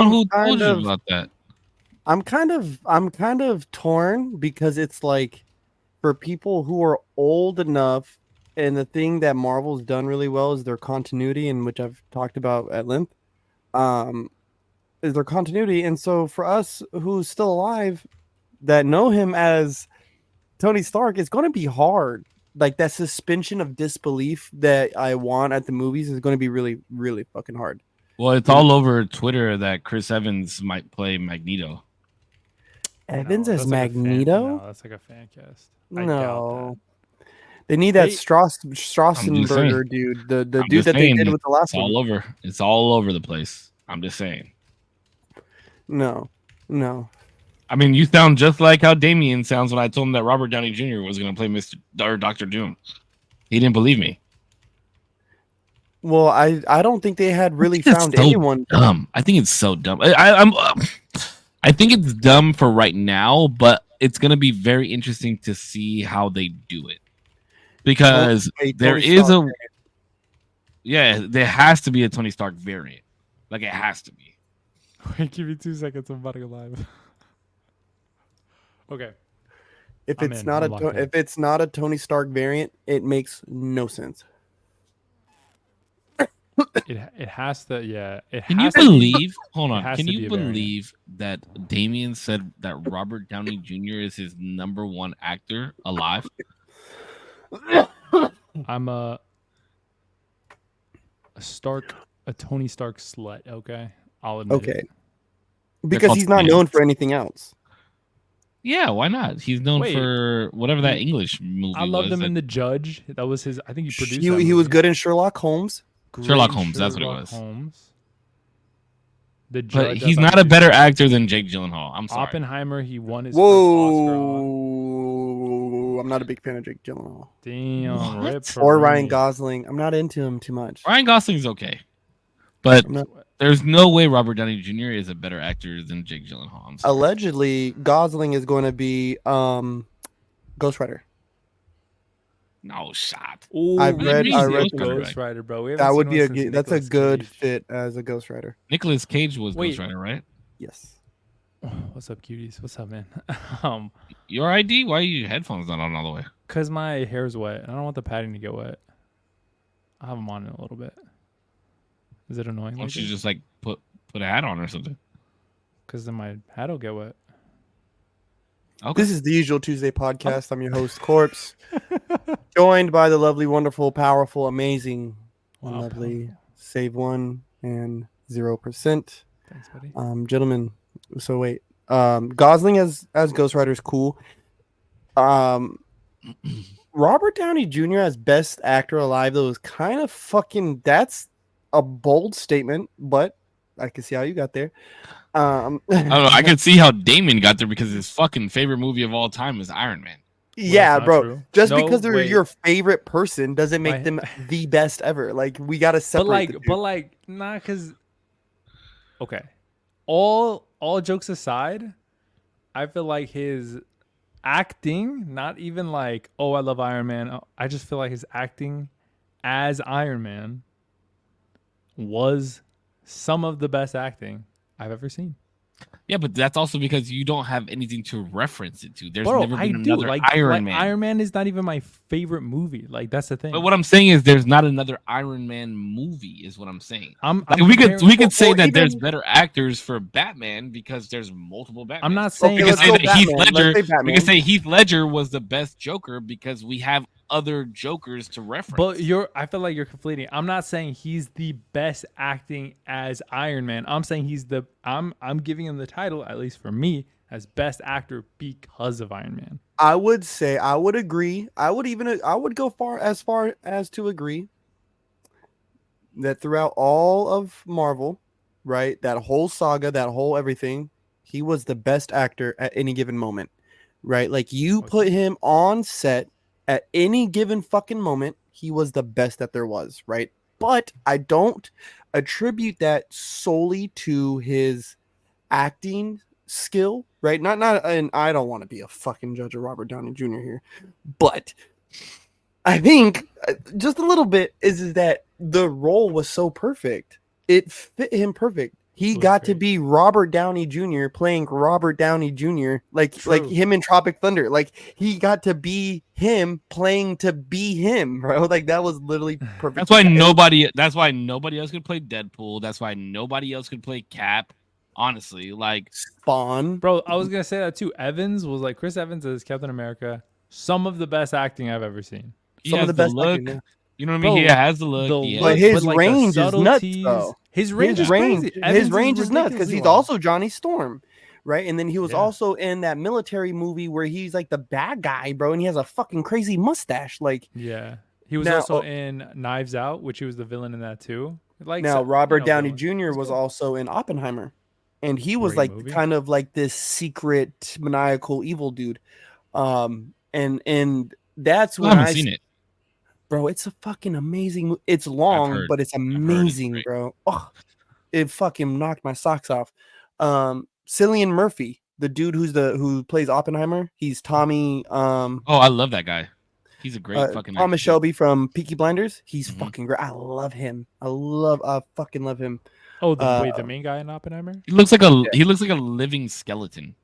one who told you about that. I'm kind of torn because it's like for people who are old enough, and the thing that Marvel's done really well is their continuity, in which I've talked about at length. Um, is their continuity, and so for us who's still alive that know him as Tony Stark, it's going to be hard. Like that suspension of disbelief that I want at the movies is going to be really, really fucking hard. Well, it's all over Twitter that Chris Evans might play Magneto. Evans as that's like Magneto? that's like a fan cast. I doubt No. They need that I'm just saying. Strassenberger dude, the I'm dude just that they saying, did with the last it's all one. over. It's all over the place. I'm just saying. No. I mean, you sound just like how Damien sounds when I told him that Robert Downey Jr. was going to play Mr. or Doctor Doom. He didn't believe me. Well, I don't think they had really It's found so anyone. dumb. I think it's so dumb. I think it's dumb for right now, but it's going to be very interesting to see how they do it. Because there is a there has to be a Tony Stark variant. Like it has to be. Wait, give me 2 seconds. I'm about to go live. Okay. If it's not a Tony Stark variant, it makes no sense. It has to, yeah. Can you believe? Hold on. Can you believe that Damien said that Robert Downey Jr. is his number one actor alive? I'm a Tony Stark slut. Okay, I'll admit it. Because he's not known for anything else. Yeah, why not? He's known for whatever that English movie was. I loved him in The Judge. That was his. I think he produced. He was good in Sherlock Holmes. Sherlock Holmes, that's what it was. The Judge, but he's not a better actor than Jake Gyllenhaal. I'm sorry. Oppenheimer, he won his first Oscar on. I'm not a big fan of Jake Gyllenhaal. Damn. Or Ryan Gosling. I'm not into him too much. Ryan Gosling's okay. But there's no way Robert Downey Jr. is a better actor than Jake Gyllenhaal. Allegedly, Gosling is going to be Ghost Rider. No shot. Ooh, I read Ghost Rider, bro. That would be that's a good fit as a Ghost Rider. Nicolas Cage was Ghost Rider, right? Yes. What's up, cuties? What's up, man? Your ID? Why are your headphones not on all the way? Cause my hair's wet, and I don't want the padding to get wet. I have them on in a little bit. Is it annoying? Why don't you just like put a hat on or something? Because then my hat will get wet. Okay. This is the Usual Tuesday podcast. I'm your host, Korpsx, joined by the lovely, wonderful, powerful, amazing, lovely Save One and 0%. Thanks, buddy. Gentlemen. So wait, Gosling as Ghost Rider is cool. Robert Downey Jr. as best actor alive though is kind of fucking. That's a bold statement, but I can see how you got there. I don't know. I can see how Damien got there because his fucking favorite movie of all time is Iron Man. Yeah, bro. True. Just because they're your favorite person doesn't make them the best ever. Like we gotta separate. But nah, because okay. All jokes aside, I feel like his acting, not even like, oh, I love Iron Man. I just feel like his acting as Iron Man was some of the best acting I've ever seen. Yeah, but that's also because you don't have anything to reference it to. There's never been another Iron Man. Iron Man is not even my favorite movie. Like that's the thing. But what I'm saying is, there's not another Iron Man movie. Is what I'm saying. We could say that there's better actors for Batman because there's multiple Batman. I'm not saying we can say that Heath Ledger. We can say Heath Ledger was the best Joker because we have other Jokers to reference. But I feel like you're conflating. I'm not saying he's the best acting as Iron Man. I'm saying I'm giving him the title, at least for me, as best actor because of Iron Man. I would say I would agree. I would go far as to agree that throughout all of Marvel, right, that whole saga, that whole everything, he was the best actor at any given moment. Right? Like you put him on set at any given fucking moment, he was the best that there was, right? But I don't attribute that solely to his acting skill, right? Not, and I don't want to be a fucking judge of Robert Downey Jr. here, but I think just a little bit is that the role was so perfect. It fit him perfect. He was got to great. be Robert Downey Jr. playing Robert Downey Jr. like True. him in Tropic Thunder. Like he got to be him playing to be him, bro. Like that was literally perfect. That's why nobody. That's why nobody else could play Deadpool. That's why nobody else could play Cap. Honestly, like Spawn, Bro, I was gonna say that too. Evans was like Chris Evans as Captain America. Some of the best acting I've ever seen. he some of has the best look. acting, yeah. You know what I Bro, mean? He has the look. The he look, has- But his the range is nuts, subtleties- though. His range is range, crazy. his Evans range is nuts because ridiculously he's long. also Johnny Storm, right? And then he was Yeah. also in that military movie where he's like the bad guy, bro, and he has a fucking crazy mustache. Like Yeah. He was Now- also in Knives Out, which he was the villain in that too. Like now, so- Robert Downey villain. Jr. It's was cool. also in Oppenheimer, and he was Great like movie. kind of like this secret maniacal evil dude. And that's I when haven't I seen it. bro, it's a fucking amazing. It's I've long, heard. but it's heard it's amazing, great. bro. Oh, it fucking knocked my socks off. Cillian Murphy, the dude who plays Oppenheimer, he's Tommy. Oh, I love that guy. He's a great fucking Thomas actor. Shelby from Peaky Blinders. He's Mhm. fucking great. I love him. I fucking love him. Oh, the main guy in Oppenheimer? He looks like a living skeleton.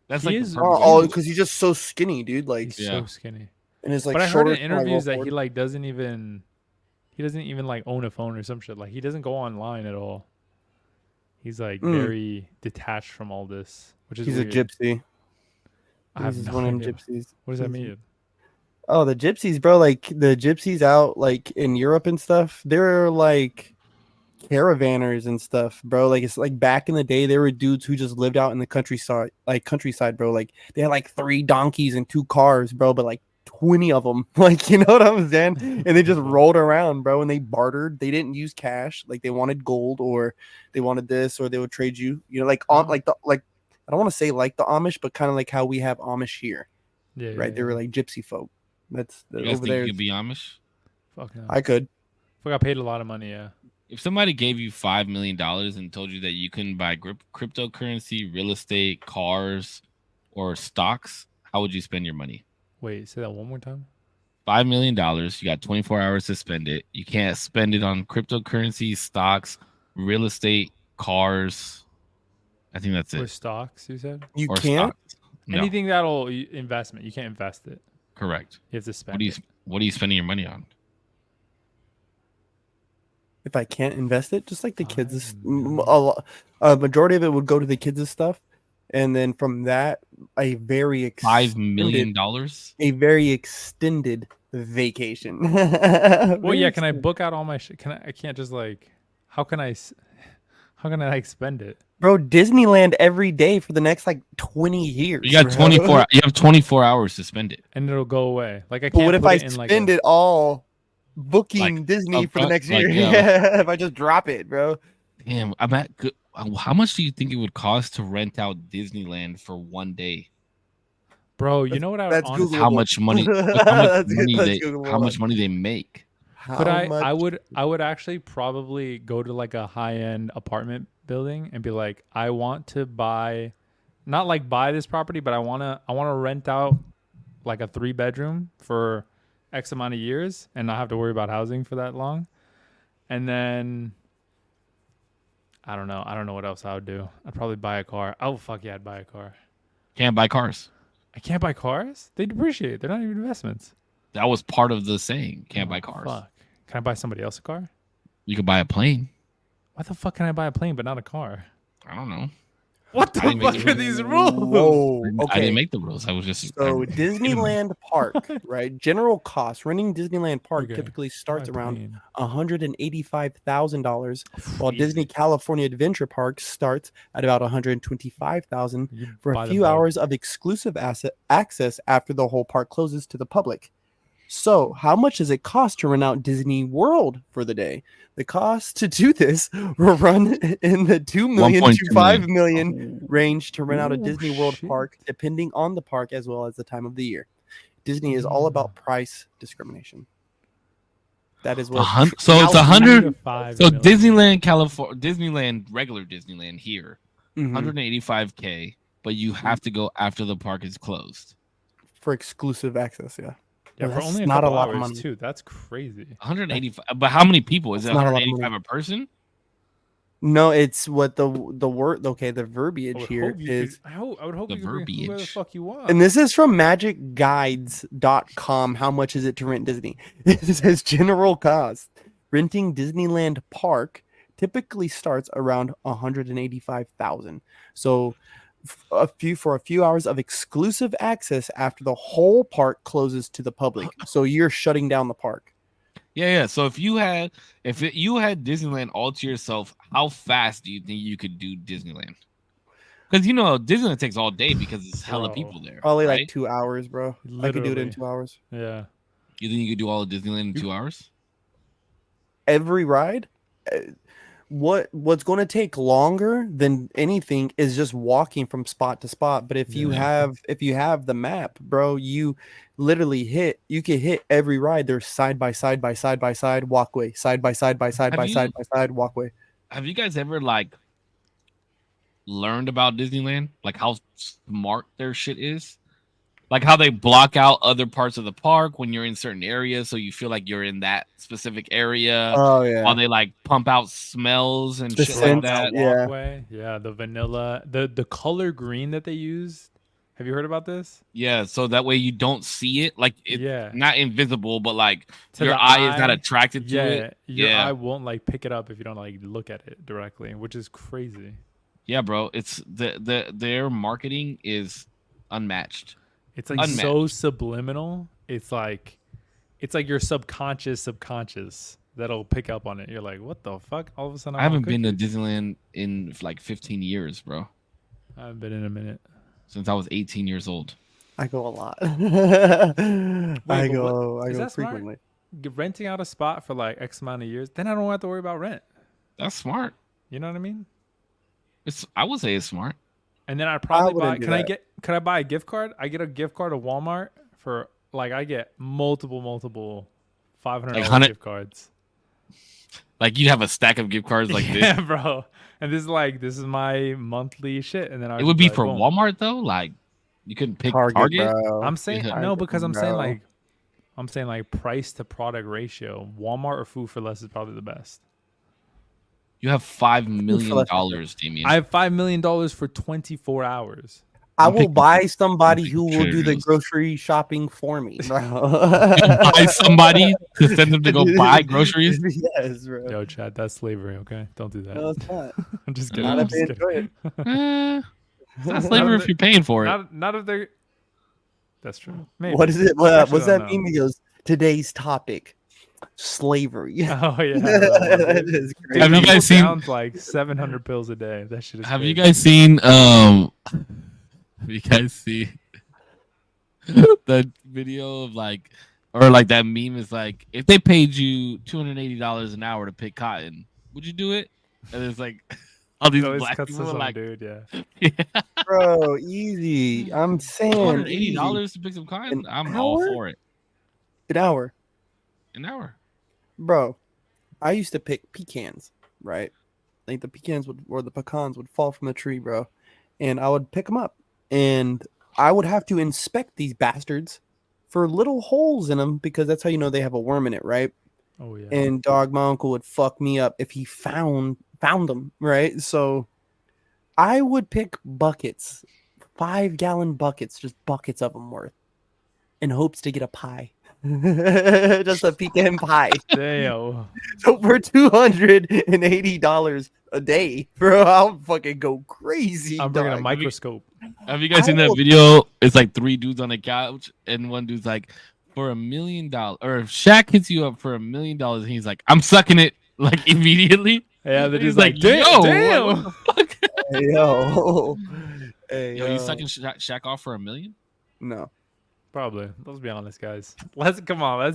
That's He like is- the perfect way to Oh, do it. because he's just so skinny, dude. Like, He's Yeah. so skinny. and his like. But I heard shoulders in kinda roll interviews that he forward. like doesn't even like own a phone or some shit. Like he doesn't go online at all. He's like very detached from all this, which is he's weird. a gypsy. I have He's no one of them idea. gypsies. What does that He's- mean? Oh, the gypsies, bro. Like the gypsies out like in Europe and stuff. They're like caravanners and stuff, bro. Like it's like back in the day, there were dudes who just lived out in the countryside, bro. Like they had like 3 donkeys and 2 cars, bro, but like 20 of them. Like, you know what I'm saying? And they just rolled around, bro, and they bartered. They didn't use cash. Like they wanted gold or they wanted this or they would trade you, like on like I don't want to say like the Amish, but kind of like how we have Amish here. Yeah, Right? They were like gypsy folk. That's You guys over think there. you could be Amish? Fuck no. I could. I got paid a lot of money. Yeah. If somebody gave you $5 million and told you that you couldn't buy cryptocurrency, real estate, cars, or stocks, how would you spend your money? Wait, say that one more time. $5 million. You got 24 hours to spend it. You can't spend it on cryptocurrency, stocks, real estate, cars. I think that's Or it. stocks, you said? You Or can't. stocks. No, Anything that'll investment. You can't invest it. correct. You have to spend it. What are you spending your money on? If I can't invest it, just like the kids, $5 a majority of it would go to the kids' stuff, and then from that, a very $5 million? a very extended vacation. Well, yeah. Can I book out all my shit? I can't just like. How can I like spend it? bro? Disneyland every day for the next like 20 years. You got bro. 24. You have 24 hours to spend it. And it'll go away. Like I can't. But what if put I it in, like, spend a- it all booking Like, Disney for the upfront, next like, year? yeah. Yeah, if I just drop it, bro. Damn, I'm at good. How much do you think it would cost to rent out Disneyland for one day? Bro, you know what I would that's honestly. Googleable. How much money? How much That's money that's they? Googleable. How much money they make? But How I much- would actually probably go to like a high end apartment building and be like, I want to buy, not like buy this property, but I wanna rent out like a 3-bedroom for X amount of years and not have to worry about housing for that long. And then I don't know what else I would do. I'd probably buy a car. Oh fuck yeah, I'd buy a car. Can't buy cars. I can't buy cars? They depreciate. They're not even investments. That was part of the saying. Can't Oh, buy cars. Fuck. Can I buy somebody else a car? You could buy a plane. Why the fuck can I buy a plane but not a car? I don't know. What the I didn't make fuck the are these rules? Whoa. I Okay. didn't make the rules. I was just So Disneyland Park, right? General cost renting Disneyland Park Okay. typically starts My around plane. $185,000, while Disney California Adventure Park starts at about $125,000 You for buy a them few both. hours of exclusive access after the whole park closes to the public. So, how much does it cost to rent out Disney World for the day? The cost to do this will run in the $2 million 1.2 to $5 million range to rent out a Oh, Disney World shit. park, depending on the park as well as the time of the year. Disney is all about price discrimination. That is what. so it's California- 100. So Disneyland, California, Disneyland, regular Disneyland here, Mhm. 185K, but you have to go after the park is closed. For exclusive access, yeah. Yeah, Well, for that's only a not a couple lot of hours money. too. That's crazy. 185. But how many people? Is That's it not a lot of 185 a person? No, it's what the word. Okay, the verbiage here is, I would hope The you could bring whoever the verbiage. fuck you want. and this is from magicguides.com. How much is it to rent Disney? It says general cost. Renting Disneyland Park typically starts around 185,000. So for a few hours of exclusive access after the whole park closes to the public. So you're shutting down the park. Yeah. So if you had Disneyland all to yourself, how fast do you think you could do Disneyland? Because Disneyland takes all day because it's hella Bro. people there. Probably right? like 2 hours, bro. I could do it in Literally. 2 hours. Yeah. You think you could do all of Disneyland in 2 hours? Every ride. What's going to take longer than anything is just walking from spot to spot. But if you Yeah. have the map, bro, you literally you can hit every ride. There's side by side by side by side walkway, side by side by side Have by you side by side walkway. have you guys ever learned about Disneyland? Like how smart their shit is? Like how they block out other parts of the park when you're in certain areas, so you feel like you're in that specific area. Oh yeah. While they pump out smells and The shit like scent, that. yeah. Walkway. Yeah. The vanilla, the color green that they use. Have you heard about this? Yeah, so that way you don't see it. Like it's Yeah. not invisible, but To your the eye is not eye, attracted to it. Your Yeah. eye won't pick it up if you don't look at it directly, which is crazy. Yeah, bro. It's their marketing is unmatched. It's so Unmatched. subliminal. It's like your subconscious that'll pick up on it. You're like, what the fuck? All of a sudden, I haven't been to Disneyland in 15 years, bro. I haven't been in a minute. Since I was 18 years old. I go a lot. Wait, I but go is that smart? frequently. Renting out a spot for X amount of years, then I don't have to worry about rent. That's smart. You know what I mean? I would say it's smart. And then I'd probably buy. wouldn't do that. Can I buy a gift card? I get a gift card to Walmart for I get multiple $500 gift cards. Like you'd have a stack of gift cards like Yeah, this. bro. And this is my monthly shit. And then It would be for boom. Walmart though. Like you couldn't pick Target, Target. bro. I'm saying Yeah. no because I'm saying Bro. I'm saying price to product ratio. Walmart or Food for Less is probably the best. You have $5 million, Let's Damien. I have $5 million for 24 hours. I I'm will picking- buy somebody I'm who picking will do the Trader Joe's. grocery shopping for me, bro. buy somebody to send them to go buy groceries. Yes, bro. Yo, Chad, that's slavery. Okay, don't do that. No, it's not. I'm just kidding. Not I'm if they just kidding. It's not slavery if you're paying for it. Not if they're. That's true. Maybe. What is it? Actually, What's I that don't know. meme? He goes, today's topic, slavery. Oh yeah. That is crazy. Have you guys seen- Sounds like 700 pills a day. That shit is. Have you crazy. guys seen have you guys seen the video of that meme is if they paid you $280 an hour to pick cotton, would you do it? And it's all these It always black cuts to people some are dude. Yeah. yeah, Bro, easy. I'm saying $280 to pick some cotton. An I'm all hour? for it. an hour. An hour. Bro, I used to pick pecans, right? Like the pecans or the pecans would fall from the tree, bro. And I would pick them up. And I would have to inspect these bastards for little holes in them because that's how you know they have a worm in it, right? Oh yeah. And dog, my uncle would fuck me up if he found them, right? So I would pick buckets, 5-gallon buckets, just buckets of them worth, in hopes to get a pie. Just a pecan pie. Damn. So for $280 a day, bro, I'll fucking go crazy. I'm bringing a dog. microscope. Have you guys seen I that will- video? It's 3 dudes on a couch, and one dude's for $1 million, or if Shaq hits you up for $1 million, and he's like, I'm sucking it immediately. Yeah, the He's dude's like, damn. yo, Damn. what the fuck? Hey, yo. Hey, Yo, you yo. sucking Shaq off for $1 million? No. Probably. Let's be honest, guys. Let's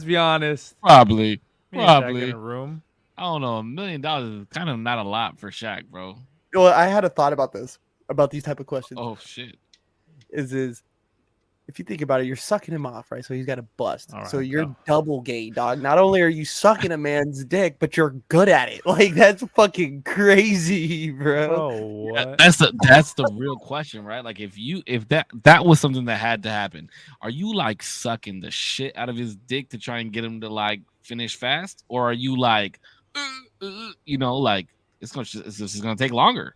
be honest. Probably. Me and Shaq Probably. in a room. I don't know. $1 million is kind of not a lot for Shaq, bro. You know what? I had a thought about these type of questions. Oh shit. Is if you think about it, you're sucking him off, right? So he's got a bust. All So right, you're go. double gay, dog. Not only are you sucking a man's dick, but you're good at it. Like that's fucking crazy, bro. Bro, what? That's the real question, right? If that was something that had to happen, are you sucking the shit out of his dick to try and get him to finish fast, or are you is It's just gonna take longer.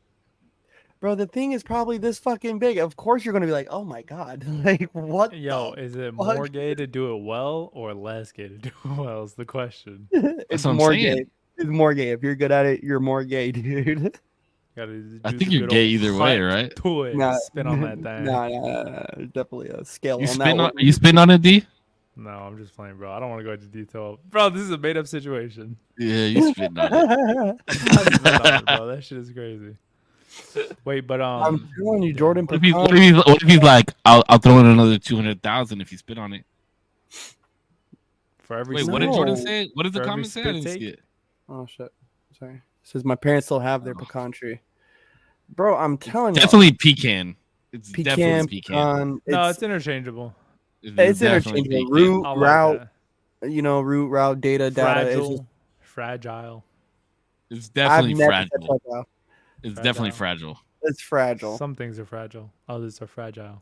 Bro, the thing is probably this fucking big. Of course you're gonna be like, oh my god, like what? Yo, is it fuck? more gay to do it well or less gay to do it well? Is the question. It's what I'm more saying. gay. It's more gay. If you're good at it, you're more gay, dude. Gotta I do think the you're good gay old either way, hut right? Toy. Nah, Spin on that thing. Nah. Definitely a scale You on spin that on one. you spin on it, D? No, I'm just playing, bro. I don't want to go into detail. Bro, this is a made up situation. Yeah, you spin on it. I'm spin on it, bro. That shit is crazy. Wait, but I'm telling you, Jordan. What if he's like, I'll throw in another 200,000 if you spit on it? for every Wait, what did Jordan No. say? What did the For every comment say? I spit didn't take? see it. Oh shit. Sorry. It says my parents still have their Oh. pecan tree. Bro, I'm telling you. Definitely pecan. It's definitely Pecan, pecan. No, it's interchangeable. it's definitely interchangeable. pecan. Root, I'll route, like root, route, data. that. It's just, Fragile. It's I've definitely never said fragile. fragile. It's definitely fragile. It's fragile. Some things are fragile. Others are fragile.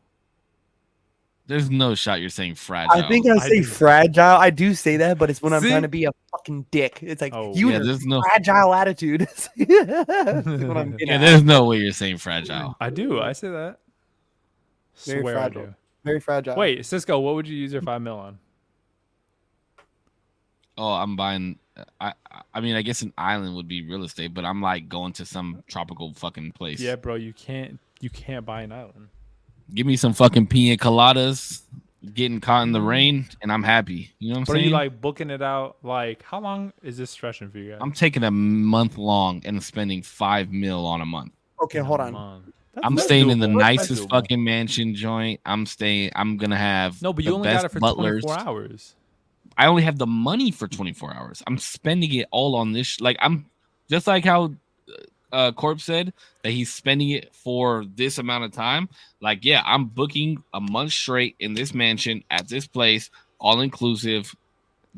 There's no shot you're saying fragile. I think I I say do. fragile. I do say that, but it's when I'm See? trying to be a fucking dick. It's like Oh. you Yeah, and your there's no fragile attitude. That's what I'm getting yeah, at. there's no way you're saying fragile. I do. I say that. Very Swear fragile. I do. Very fragile. Wait, Cisco, what would you use your 5 mil on? Oh, I'm buying. I mean, I guess an island would be real estate, but I'm like going to some tropical fucking place. Yeah, bro, you can't buy an island. Give me some fucking pina coladas, getting caught in the rain, and I'm happy. You know what I'm But are saying? you like booking it out? Like, how long is this stretching for you guys? I'm taking a month long and spending 5 mil on a month. Okay, hold on. I'm That's staying in the doable. That's nicest doable. fucking mansion joint. I'm gonna have No, but the you only got best it for butlers. 24 hours. I only have the money for 24 hours. I'm spending it all on this. Like I'm just like how Korpsx said that he's spending it for this amount of time. Like, yeah, I'm booking a month straight in this mansion at this place, all inclusive.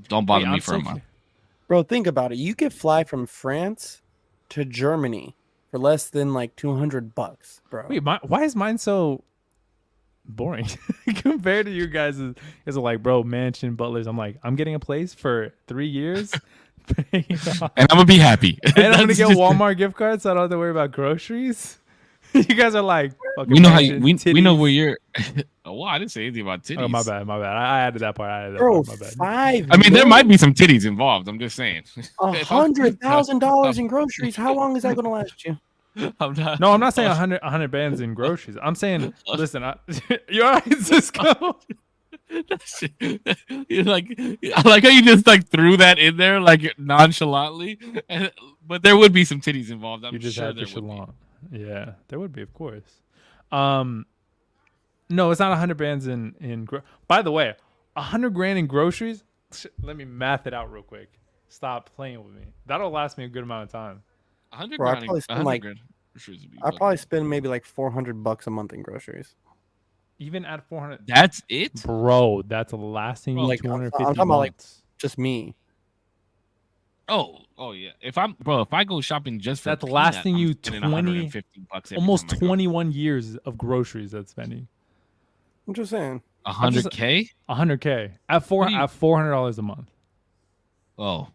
Don't bother Wait, me I'm for a so month. Bro, think about it. You could fly from France to Germany for less than like $200, bro. Wait, why is mine so boring compared to you guys? You guys are like, bro, mansion, butlers. I'm like, I'm getting a place for 3 years. paying off, And I'm gonna be happy. and I'm gonna That's get just- Walmart gift cards, so I don't have to worry about groceries. You guys are like, fucking We know how mansion, we know titties. where you're. Oh, well, I didn't say anything about titties. Oh, my bad. I added that part. Bro, My bad. 5 I mean, there might be some titties involved. I'm just saying. $100,000 in groceries. How long is that going to last you? I'm not. No, I'm not saying 100 bands in groceries. I'm saying, listen, you're all right, Cisco. You're like, I like how you just like threw that in there like nonchalantly, but there would be some titties involved. I'm You just sure had there to would be. shalom. Yeah, there would be, of course. No, it's not 100 bands in. By the way, 100 grand in groceries. Let me math it out real quick. Stop playing with me. That'll last me a good amount of time. 100 Bro, I grand. probably spend 100 like- grand. Groceries would be I fucking- probably spend maybe like $400 a month in groceries. Even at 400, That's it. bro, that's lasting Bro, you like, I'm 250 talking about, like, months. Just me. Oh yeah. If I go shopping just for That's a peanut, lasting I'm you spending 20 $150 every Almost time I go. 21 years of groceries that's spending. I'm just saying. 100K. 100K at What do you- at $400 a month. Oh,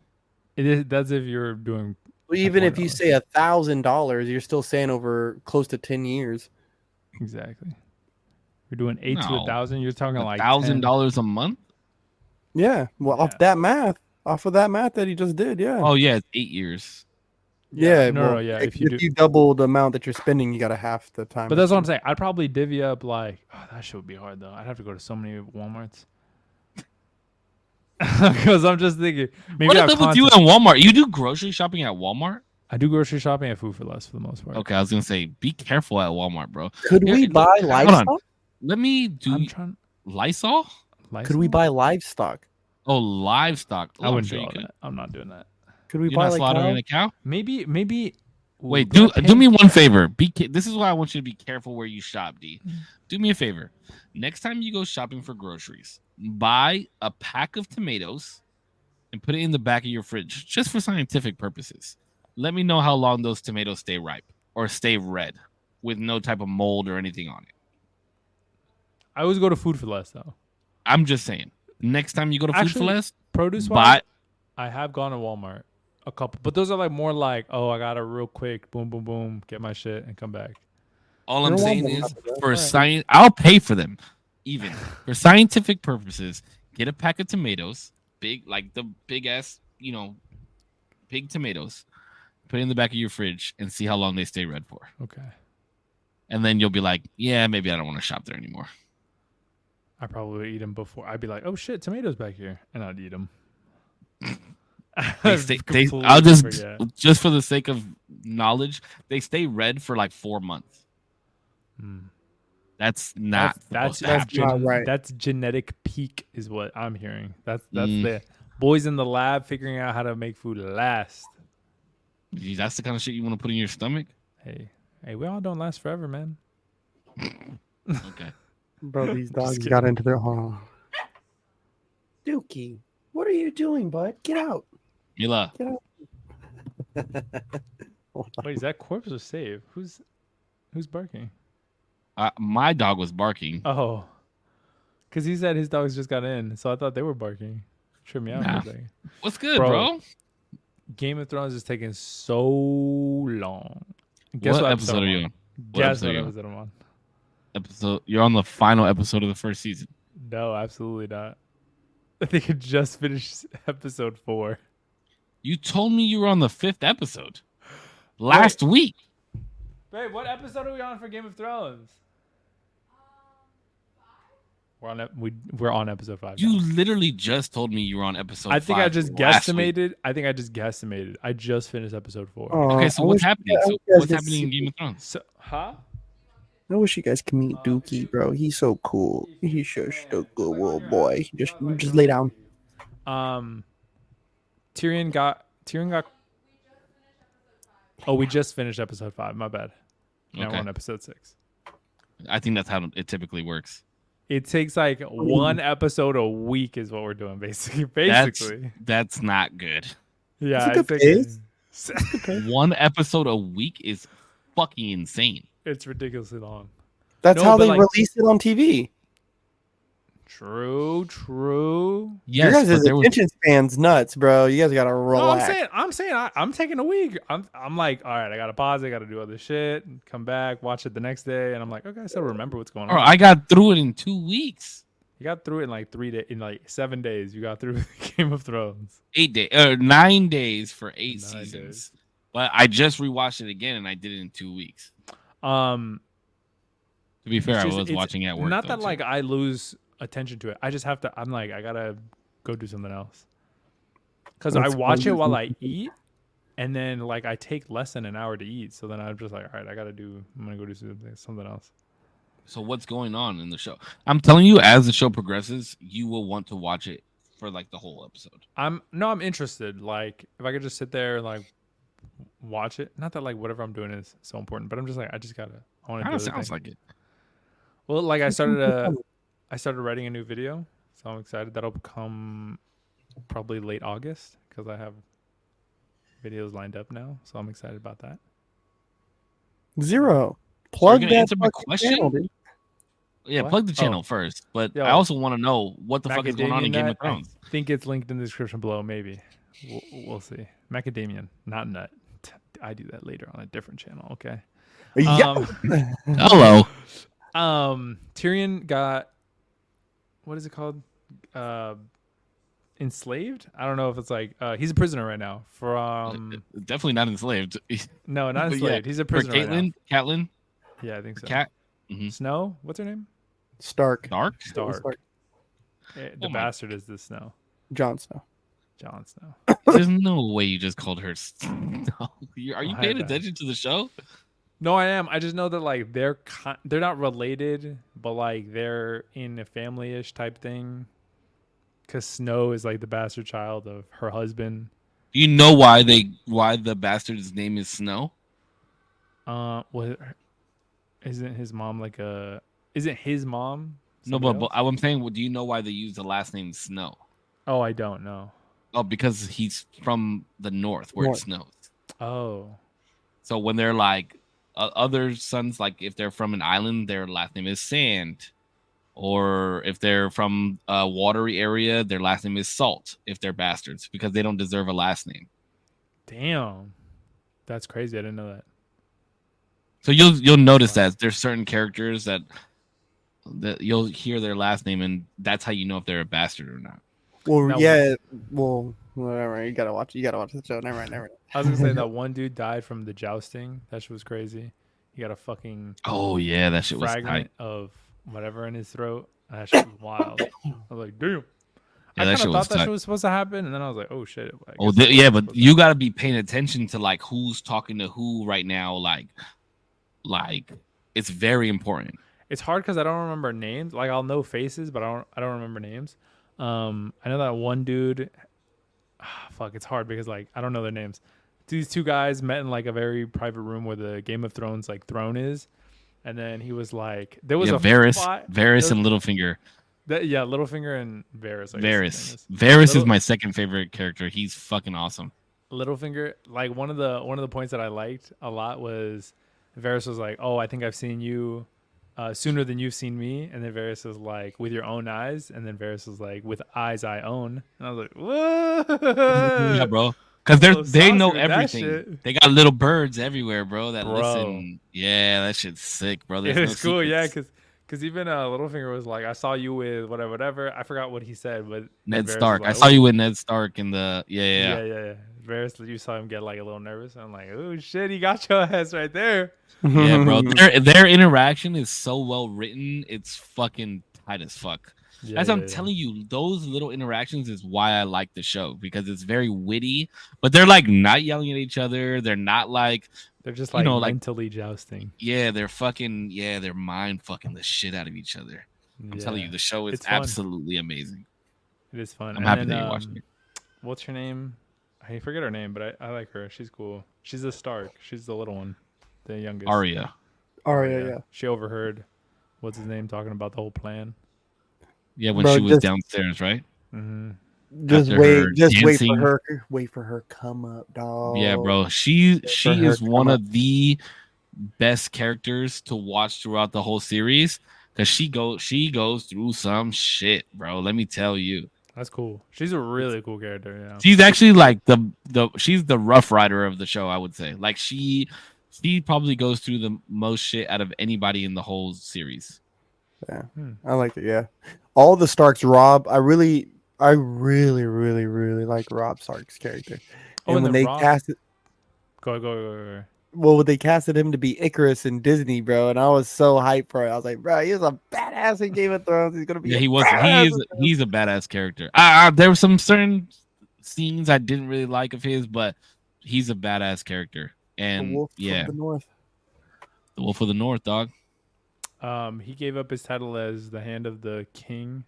It is. That's if you're doing. Well, even if you $400. say $1,000, you're still saying over close to 10 years. Exactly. You're doing 8 to No. 1,000. You're talking like 10. $1,000 a month. Yeah. Well, Yeah. off that math that he just did, yeah. Oh yeah, it's 8 years. yeah. No, well, yeah. If, If you do, you double the amount that you're spending, you got to half the time. but that's what I'm saying. I'd probably divvy up like. Oh, that shit would be hard though. I'd have to go to so many WalMarts. Because I'm just thinking. Maybe What our is up with you content- and Walmart? You do grocery shopping at Walmart? I do grocery shopping at Food for Less for the most part. Okay, I was gonna say, be careful at Walmart, bro. Could we Here, buy hold on. livestock? Let me do I'm trying. Lysol. Could we buy livestock? Oh, livestock. Oh, I I'm wouldn't sure do you all could. that. I'm not doing that. Could we You're buy not like slaughtering cow? a cow. Maybe. Wait, Ooh, do me one favor. This is why I want you to be careful where you shop, D. Do me a favor. Next time you go shopping for groceries, buy a pack of tomatoes and put it in the back of your fridge just for scientific purposes. Let me know how long those tomatoes stay ripe or stay red with no type of mold or anything on it. I always go to Food for Less though. I'm just saying. Next time you go to Food for Actually, Less, Produce buy. wise, I have gone to Walmart. a couple, but those are like more like, oh, I gotta real quick, boom, boom, boom, get my shit and come back. All I'm You're saying welcome, is, brother. for Alright. science, I'll pay for them. Even for scientific purposes, get a pack of tomatoes, big, like the big ass, big tomatoes. Put it in the back of your fridge and see how long they stay red for. Okay. And then you'll be like, yeah, maybe I don't want to shop there anymore. I probably would eat them before. I'd be like, oh shit, tomatoes back here, and I'd eat them. I'll just for the sake of knowledge, they stay red for like 4 months. That's not that's not right. That's genetic peak is what I'm hearing. That's the boys in the lab figuring out how to make food last. That's the kind of shit you want to put in your stomach. Hey, we all don't last forever, man. Okay. Bro, these dogs got into their home. Dookie, what are you doing, bud? Get out. Mila. Get out. Wait, is that Korpsx or Save? Who's barking? My dog was barking. Oh, because he said his dogs just got in, so I thought they were barking. Trip me out. Nah. What's good, bro? Game of Thrones is taking so long. Guess what episode are you on? Guess what episode I'm on? You're on the final episode of the first season. No, absolutely not. I think I just finished episode 4. You told me you were on the 5th episode last week. Babe, what episode are we on for Game of Thrones? We're on episode 5. You literally just told me you were on episode 5. I think I just guesstimated. I just finished episode 4. Okay, so what's happening? What's happening in Game of Thrones? Huh? I wish you guys could meet Dookie, bro. He's so cool. He's just a good little boy. Just lay down. Tyrion got. Oh, we just finished episode 5. My bad. Now we're on episode 6. I think that's how it typically works. It takes like one episode a week is what we're doing, basically. That's not good. Yeah, it's one episode a week is fucking insane. It's ridiculously long. That's how they release it on TV. True. Yes, your guys' attention span's nuts, bro. You guys gotta relax. No, I'm saying I'm taking a week. I'm like, all right, I gotta pause it, gotta do other shit, and come back, watch it the next day, and I'm like, okay, I still remember what's going on. I got through it in 2 weeks. You got through it in like 3 days, in like 7 days. You got through Game of Thrones. 9 days for 8 seasons. Days. But I just rewatched it again, and I did it in 2 weeks. To be fair, I was watching at work. Not that like I lose attention to it. I just have to. I'm like, I gotta go do something else. Because I watch it while I eat, and then like I take less than an hour to eat. So then I'm just like, all right, I'm gonna go do something else. So what's going on in the show? I'm telling you, as the show progresses, you will want to watch it for like the whole episode. I'm interested. Like if I could just sit there and like watch it. Not that like whatever I'm doing is so important, but I'm just like, I want to do it. Sounds like it. Well, like I started writing a new video, so I'm excited. That'll come probably late August because I have videos lined up now, so I'm excited about that. Zero. Plug that answer my question. Channel, dude. Yeah, plug the channel first, but I also want to know what the fuck is going on in Game of Thrones. I think it's linked in the description below. Maybe we'll see. Macadamian, not nut. I do that later on a different channel. Okay. Hello. Tyrion got, what is it called? Enslaved? I don't know if it's like he's a prisoner right now from definitely not enslaved. No, not enslaved. He's a prisoner right now. Catelyn? Yeah, I think so. Mm-hmm. Snow? What's her name? Stark. The bastard is the Snow. Jon Snow. There's no way you just called her Snow. Are you paying attention to the show? No, I am. I just know that like they're not related, but like they're in a family-ish type thing. Because Snow is like the bastard child of her husband. Do you know why the bastard's name is Snow? Isn't his mom like a? Isn't his mom? No, but I'm saying, do you know why they use the last name Snow? Oh, I don't know. Oh, because he's from the north where it snows. Oh. So when they're like other sons, like if they're from an island, their last name is Sand. Or if they're from a watery area, their last name is Salt, if they're bastards, because they don't deserve a last name. Damn, that's crazy. I didn't know that. So you'll notice that there's certain characters that you'll hear their last name, and that's how you know if they're a bastard or not. Well, Now, yeah. Well, whatever. You gotta watch the show. Never mind. I was gonna say that one dude died from the jousting. That shit was crazy. He got a fucking Oh yeah, that shit was fragment tight. of whatever in his throat. That shit was wild. I was like, damn. Yeah, I that kind shit of was thought that tight. shit was supposed to happen, and then I was like, oh shit. I Oh guess yeah, it but was you got to be paying attention to like who's talking to who right now. Like it's very important. It's hard because I don't remember names. Like I'll know faces, but I don't remember names. I know that one dude. Fuck, it's hard because like I don't know their names. These two guys met in like a very private room where the Game of Thrones like throne is, and then he was like, there was a Varys there- and Littlefinger. yeah, Littlefinger and Varys. I guess his name is. Varys is Little- my second favorite character. He's fucking awesome. Littlefinger, like one of the points that I liked a lot was Varys was like, "Oh, I think I've seen you sooner than you've seen me," and then Varys was like, "With your own eyes," and then Varys was like, "With eyes I own," and I was like, "Whoa, Yeah, bro. Because So they know saucy with that everything. shit. They got little birds everywhere, bro. That Bro. listen. Yeah, that shit's sick, bro. There's It no was cool, yeah, secrets. because even Littlefinger was like, "I saw you with whatever." I forgot what he said, but Ned Varys was Stark. like, I saw "Oh." you with Ned Stark in the yeah. Yeah. Varys, you saw him get like a little nervous. I'm like, "Oh shit, he got your ass right there." Yeah, bro. Their interaction is so well written. It's fucking tight as fuck. Yeah, As I'm telling you, those little interactions is why I like the show because it's very witty, but they're like not yelling at each other. They're not like they're just you like know, like- mentally jousting. they're mind fucking the shit out of each other. I'm telling you, the show is It's fun. absolutely amazing. It is fun. I'm And happy then, that you're watching it. What's her name? I forget her name, but I like her. She's cool. She's a Stark. She's the little one, the youngest. Arya. Arya, yeah. She overheard what's his name talking about the whole plan. Yeah, when Bro, she was just- downstairs, right? Mm-hmm. Just After wait, her just wait for dancing. her. Wait for her come up, dog. Yeah, bro. She her is come one up. of the best characters to watch throughout the whole series because she goes through some shit, bro. Let me tell you. That's cool. She's a really cool character. Yeah. She's actually like she's the rough rider of the show, I would say. Like she probably goes through the most shit out of anybody in the whole series. Yeah, I like it. Yeah, all the Starks. Rob, I really like Rob Stark's character. Oh, and when then they Rob- casted, Go. well, when they casted him to be Icarus in Disney, bro, and I was so hyped for it. I was like, bro, he was a badass in Game of Thrones. He's gonna be. Yeah, a he was. badass in He's a badass character. There were some certain scenes I didn't really like of his, but he's a badass character. The And Wolf yeah, of the North. the Wolf of the North, dog. He gave up his title as the Hand of the King.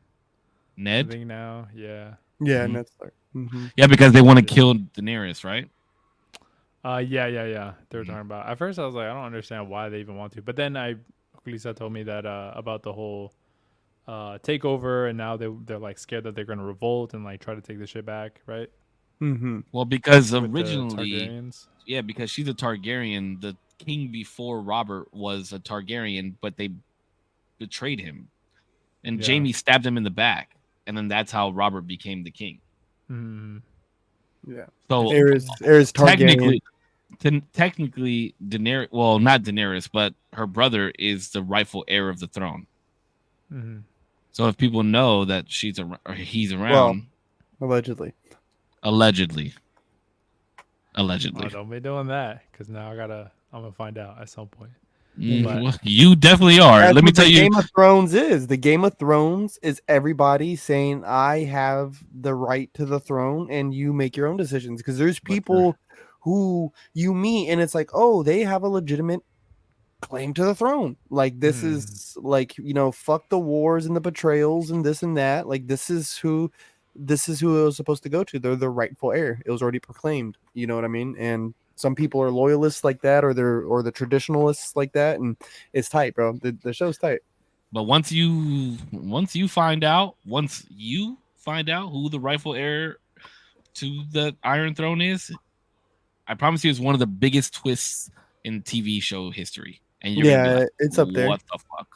I Ned. think now, yeah. Yeah, Mhm. Ned Stark. Mm-hmm. Yeah, because they want to kill Daenerys, right? Yeah. They were Mhm. talking about. At first, I was like, I don't understand why they even want to. But then Lisa told me that about the whole takeover, and now they're like scared that they're gonna revolt and like try to take the shit back, right? Mm-hmm. Well, because With the originally, Targaryens. yeah, because she's a Targaryen. The king before Robert was a Targaryen, but they betrayed him, and Yeah. Jaime stabbed him in the back, and then that's how Robert became the king. Mhm. Yeah. So Aerys Targaryen. technically, Daenerys. Well, not Daenerys, but her brother is the rightful heir of the throne. Mhm. So if people know that he's around, Allegedly. allegedly. Oh, don't be doing that, because now I'm gonna find out at some point. Well, you definitely are. That's Let me what tell the you. Game of Thrones is. The Game of Thrones is everybody saying, I have the right to the throne, and you make your own decisions. Because there's people who you meet, and it's like, oh, they have a legitimate claim to the throne. Like, this is like, fuck the wars and the betrayals and this and that. Like, this is who it was supposed to go to. They're the rightful heir. It was already proclaimed. You know what I mean? And some people are loyalists like that, or the traditionalists like that, and it's tight, bro. The show's tight. But once you find out who the rightful heir to the Iron Throne is, I promise you, it's one of the biggest twists in TV show history. And you're gonna be like, it's up there. What the fuck?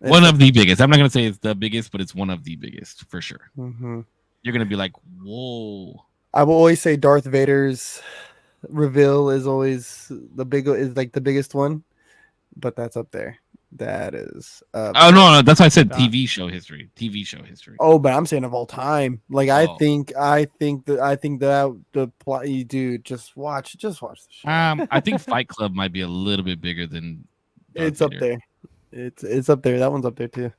One of the biggest. I'm not gonna say it's the biggest, but it's one of the biggest for sure. Mm-hmm. You're gonna be like, whoa. I will always say Darth Vader's reveal is always the biggest one, but that's up there. That is. Oh no, that's why I said TV show history. TV show history. Oh, but I'm saying of all time. Like I think that the plot. Dude, just watch the show. I think Fight Club might be a little bit bigger than. It's up there. It's up there. That one's up there too.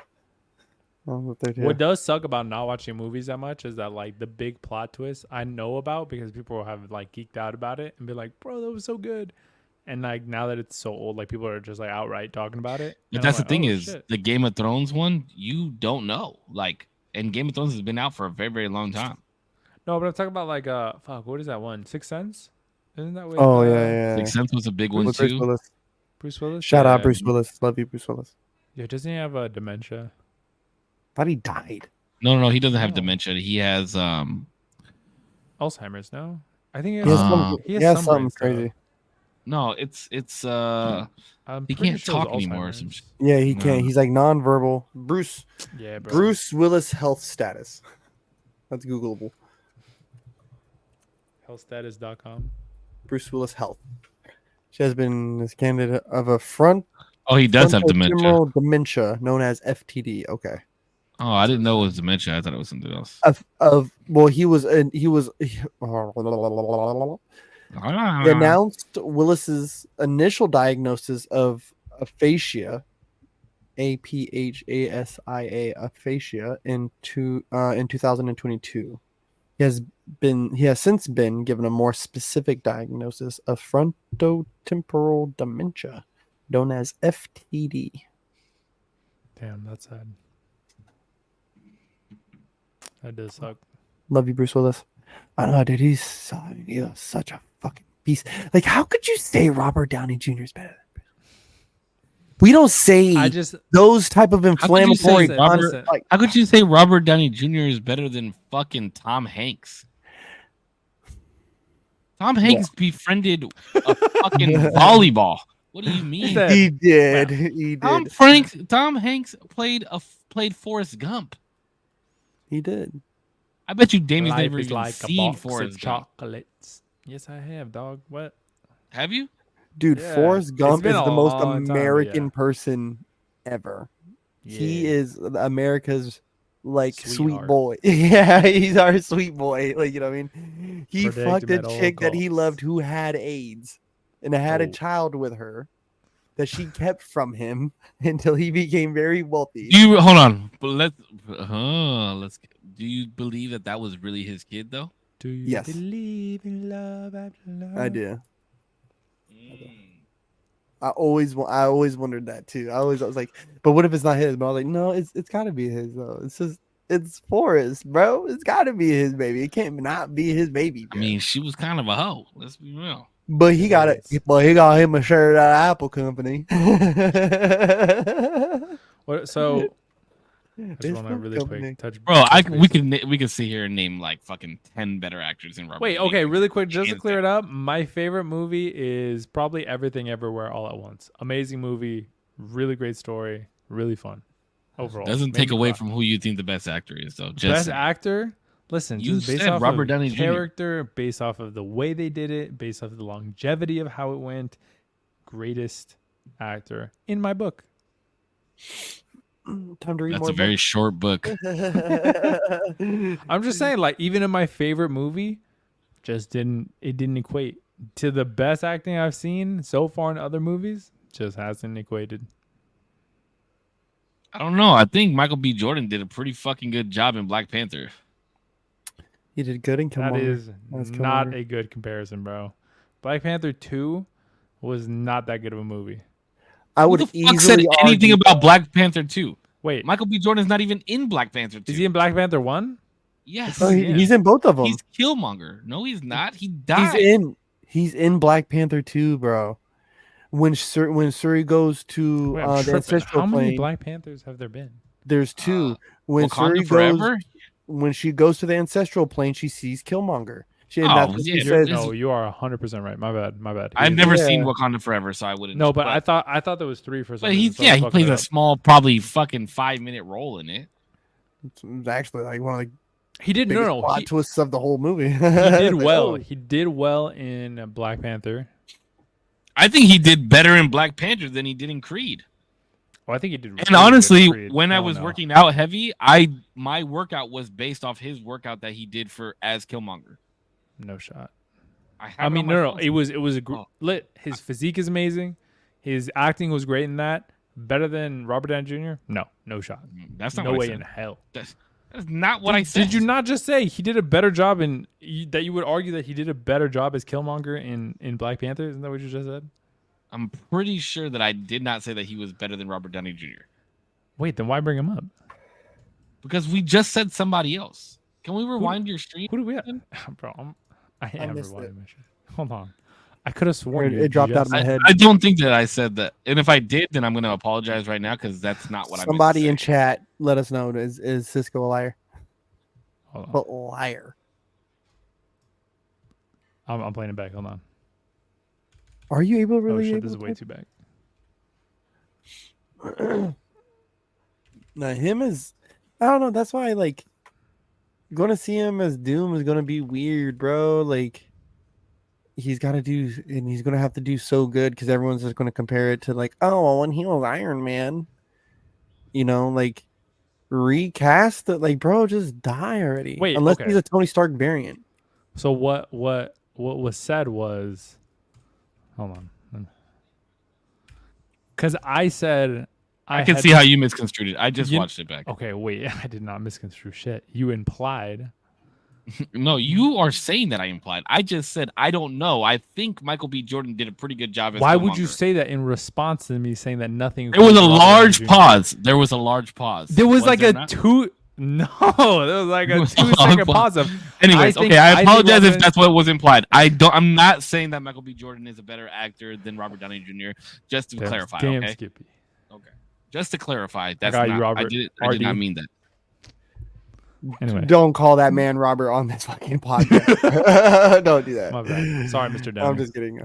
What does suck about not watching movies that much is that like the big plot twist I know about because people have like geeked out about it and be like, bro, that was so good. And like now that it's so old, like people are just like outright talking about it. But that's the thing is the Game of Thrones one, you don't know. Like, and Game of Thrones has been out for a very, very long time. No, but I'm talking about like what is that one? Sixth Sense? Isn't that what? Oh yeah. Sixth Sense was a big one too. Bruce Willis. Shout out Bruce Willis. Love you, Bruce Willis. Yeah, doesn't he have dementia? Thought he died. No, he doesn't have dementia. He has Alzheimer's. No, I think he has something crazy. No, it's he can't talk anymore. Yeah, he can't. He's like nonverbal. Bruce Willis health status. That's Googleable. Healthstatus.com. Bruce Willis health. She has been this candidate of a he does have dementia known as FTD. Okay. Oh, I didn't know it was dementia. I thought it was something else. He announced Willis's initial diagnosis of aphasia, aphasia, in 2022. He has since been given a more specific diagnosis of frontotemporal dementia, known as FTD. Damn, that's sad. That does suck. Love you, Bruce Willis. I don't know, dude. He's such a fucking beast. Like, how could you say Robert Downey Jr. is better than Bruce Willis? We don't say those type of inflammatory. How could you say Robert Downey Jr. is better than fucking Tom Hanks? Tom Hanks befriended a fucking volleyball. What do you mean? He did. He did. Tom Hanks played Forrest Gump. He did. I bet you Damien's never even seen Forrest Gump. Chocolates. Yes, I have, dog. What? Have you? Dude, Forrest Gump is the most American person ever. Yeah. He is America's sweet boy. Yeah, he's our sweet boy. Like, you know what I mean? He fucked a chick that he loved who had AIDS and had a child with her that she kept from him until he became very wealthy. Hold on. But let's do you believe that was really his kid though? Do you believe in love after love? I do. I always wondered that too. I was like, but what if it's not his? But I was like, no, it's got to be his though. It's Forrest, bro. It's got to be his baby. It can't not be his baby. Bro. I mean, she was kind of a hoe. Let's be real. But he got it. But he got him a shirt at Apple Company. So I just want to really quick touch. Bro, we could sit here and name like fucking 10 better actors in Robert. Wait, okay, really quick, just to clear it up. My favorite movie is probably Everything Everywhere All at Once. Amazing movie, really great story, really fun. Overall, doesn't take away from who you think the best actor is, though. Best actor. Listen, you just based said off Robert of Downey Jr. character, based off of the way they did it, based off of the longevity of how it went. Greatest actor in my book. Time to read That's more. A very short book. I'm just saying, like, even in my favorite movie, didn't equate to the best acting I've seen so far in other movies. Just hasn't equated. I don't know. I think Michael B. Jordan did a pretty fucking good job in Black Panther. He did good in Killmonger. That is not a good comparison, bro. Black Panther 2 was not that good of a movie. I would easily said anything about Black Panther 2. Wait, Michael B. Jordan's not even in Black Panther 2. Is he in Black Panther 1? Yes. Oh, he's in both of them. He's Killmonger. No, he's not. He died. He's in Black Panther 2, bro. When Shuri goes to the ancestral plane. How many Black Panthers have there been? There's 2. When Wakanda Forever? When she goes to the ancestral plane, she sees Killmonger. You are 100% right. My bad. I've never seen Wakanda Forever, so I wouldn't. No, but I thought there was 3 for some. But he plays a small, probably fucking 5-minute role in it. It's actually like one of the He did biggest no. plot twists of the whole movie. He did Like, well. oh. He did well in Black Panther. I think he did better in Black Panther than he did in Creed. Oh, I think he did. And really honestly, good in Creed. when I Hell was no. working out heavy, my workout was based off his workout that he did for as Killmonger. No shot. I mean, no. It was lit. His physique is amazing. His acting was great in that. Better than Robert Downey Jr. No shot. That's not no what way I said. in hell. That's not what I said. Did you not just say he did a better job that you would argue that he did a better job as Killmonger in Black Panther? Isn't that what you just said? I'm pretty sure that I did not say that he was better than Robert Downey Jr. Wait, then why bring him up? Because we just said somebody else. Can we rewind your stream? Who do we have? Bro, I am missed rewinding it. my shit. Hold on. I could have sworn It dropped out of my head. I don't think that I said that. And if I did, then I'm going to apologize right now because that's not what I meant to Somebody say. in chat, let us know. Is Cisco a liar? Hold on. But liar. I'm playing it back. Hold on. Are you able to Oh really? shit, this is way too back. Now him is, I don't know. That's why like going to see him as Doom is gonna be weird, bro. Like he's got to do, and he's gonna have to do so good because everyone's just gonna compare it to like, oh, well, when he was Iron Man, you know, like recast it. Like, bro, just die already. Wait, unless okay. he's a Tony Stark variant. So what was said was, hold on, because I said I can see how you misconstrued it. I just watched it back. Okay, wait, I did not misconstrue shit. You implied. No, you are saying that I implied. I just said I don't know. I think Michael B. Jordan did a pretty good job as Why would Killmonger. you say that in response to me saying that nothing? There was a large pause. There was a large pause. There was like a not? two. No, there was like a 2-second pause. Anyways, okay, I apologize if that's what was implied. I'm not saying that Michael B. Jordan is a better actor than Robert Downey Jr. Just to clarify, damn okay? Skippy. Okay. Just to clarify, that's got not. you, Robert. I did not mean that. Anyway, Don't call that man Robert on this fucking podcast. Don't do that. my bad. Sorry, Mr. Downey. I'm just kidding.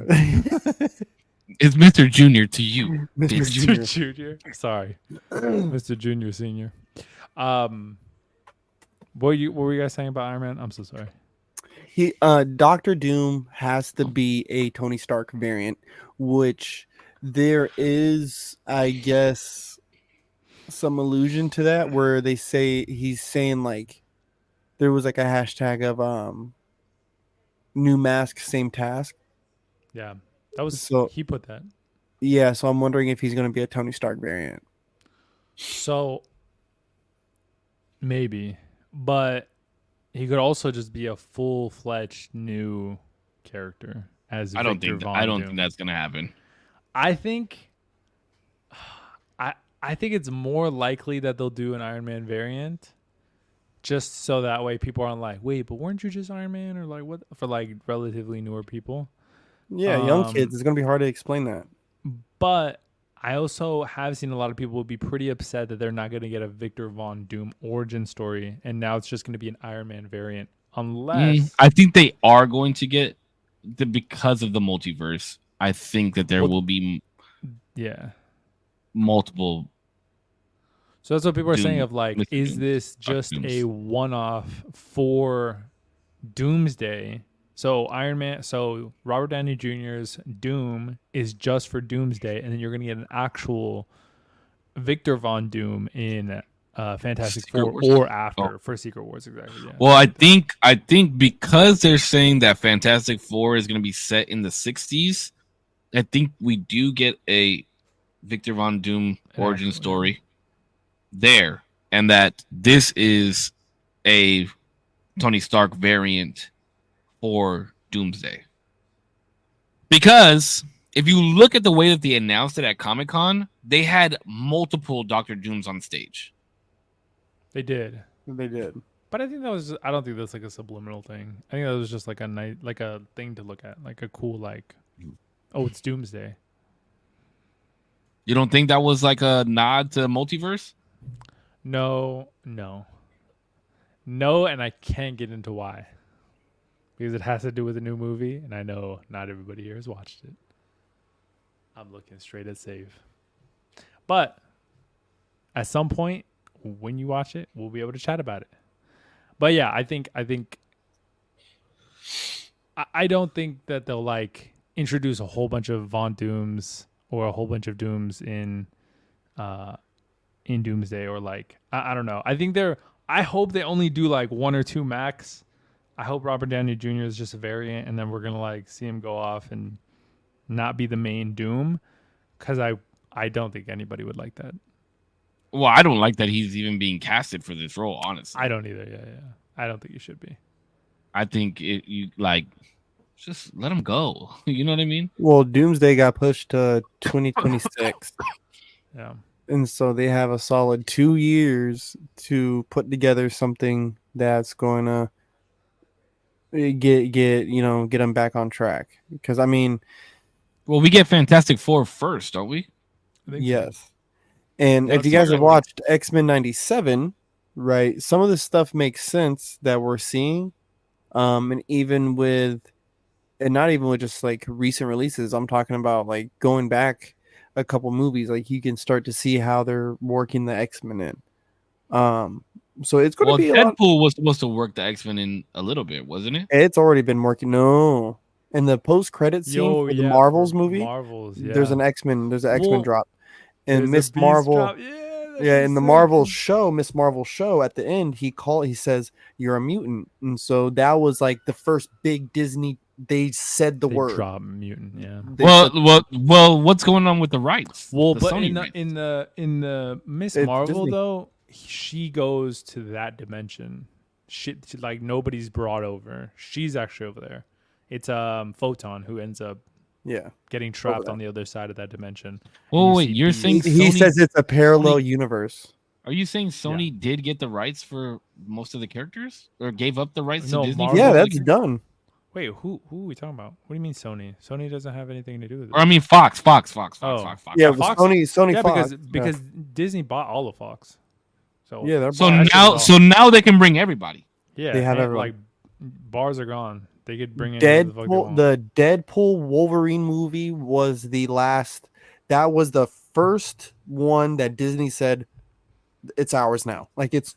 It's Mr. Junior to you. Mr. bitch. Junior. Junior. Sorry, Mr. Junior Senior. What were you guys saying about Iron Man? I'm so sorry. Doctor Doom has to be a Tony Stark variant, which there is, I guess, some allusion to that where they say he's saying like there was like a hashtag of new mask, same task. Yeah, that was So- he put that. Yeah, so I'm wondering if he's going to be a Tony Stark variant. So maybe, but he could also just be a full-fledged new character as I don't Victor think. Von I don't Doom. think that's gonna happen. I think it's more likely that they'll do an Iron Man variant, just so that way people aren't like, wait, but weren't you just Iron Man, or like what, for like relatively newer people. Yeah, young kids. It's going to be hard to explain that. But I also have seen a lot of people be pretty upset that they're not going to get a Victor Von Doom origin story, and now it's just going to be an Iron Man variant, unless I think they are going to get because of the multiverse. I think that there will be multiple. So that's what people are Doom, saying of like, Mr. is Doom, this just Dooms. a one-off for Doomsday? So so Robert Downey Jr.'s Doom is just for Doomsday, and then you're going to get an actual Victor Von Doom in Fantastic Secret Four Wars? or after for Secret Wars, exactly. Yeah. Well, I think because they're saying that Fantastic Four is going to be set in the 60s, I think we do get a Victor Von Doom origin story there, and that this is a Tony Stark variant for Doomsday. Because if you look at the way that they announced it at Comic-Con, they had multiple Dr. Dooms on stage. They did. But I think I don't think that's like a subliminal thing. I think that was just like a thing to look at, like a cool oh, it's Doomsday. You don't think that was like a nod to multiverse? No, and I can't get into why. Because it has to do with a new movie, and I know not everybody here has watched it. I'm looking straight at save. But at some point, when you watch it, we'll be able to chat about it. But yeah, I don't think that they'll like introduce a whole bunch of Von Dooms or a whole bunch of Dooms uh in Doomsday, or like I don't know. I hope they only do like one or two max. I hope Robert Downey Jr. is just a variant, and then we're gonna like see him go off and not be the main Doom, because I don't think anybody would like that. Well, I don't like that he's even being casted for this role. Honestly, I don't either. Yeah. I don't think he should be. I think you like just let him go. You know what I mean? Well, Doomsday got pushed to 2026. Yeah. And so they have a solid 2 years to put together something that's going to get them back on track. Because I mean, Well, we get Fantastic Four first, don't we? I think yes. so. And if That's you guys have exactly- watched X-Men 97, right, some of this stuff makes sense that we're seeing. And even with, and not even with just like recent releases, I'm talking about like going back a couple movies, like you can start to see how they're working the X-Men in. So it's going to be a lot. Deadpool was supposed to work the X-Men in a little bit, wasn't it? It's already been working. No, in the post-credit scene for the Marvels movie, there's an X-Men drop, and Miss Marvel. Yeah, in the Marvel show, Miss Marvel show, at the end, he says, "You're a mutant," and so that was like the first big Disney. They said the word. Drop mutant. Yeah. Well. What's going on with the rights? Well, The but Sony in rights? the Miss It's Marvel Disney. though, she goes to that dimension. Shit, like nobody's brought over. She's actually over there. It's Photon who ends up getting trapped there. on the other side of that dimension. Oh wait, you're saying he Sony, says it's a parallel universe. Are you saying Sony did get the rights for most of the characters, or gave up the rights to Disney? Marvel. Yeah, that's done. Wait, who are we talking about? What do you mean Sony? Sony doesn't have anything to do with it. Or I mean Fox. Oh. Yeah, Fox? Sony Yeah, Fox. because Disney bought all of Fox. So Yeah, they're so now they can bring everybody. Yeah, they have everyone. like bars are gone. They could bring in whoever the fuck they want. The Deadpool Wolverine movie was the last. That was the first one that Disney said it's ours now. Like it's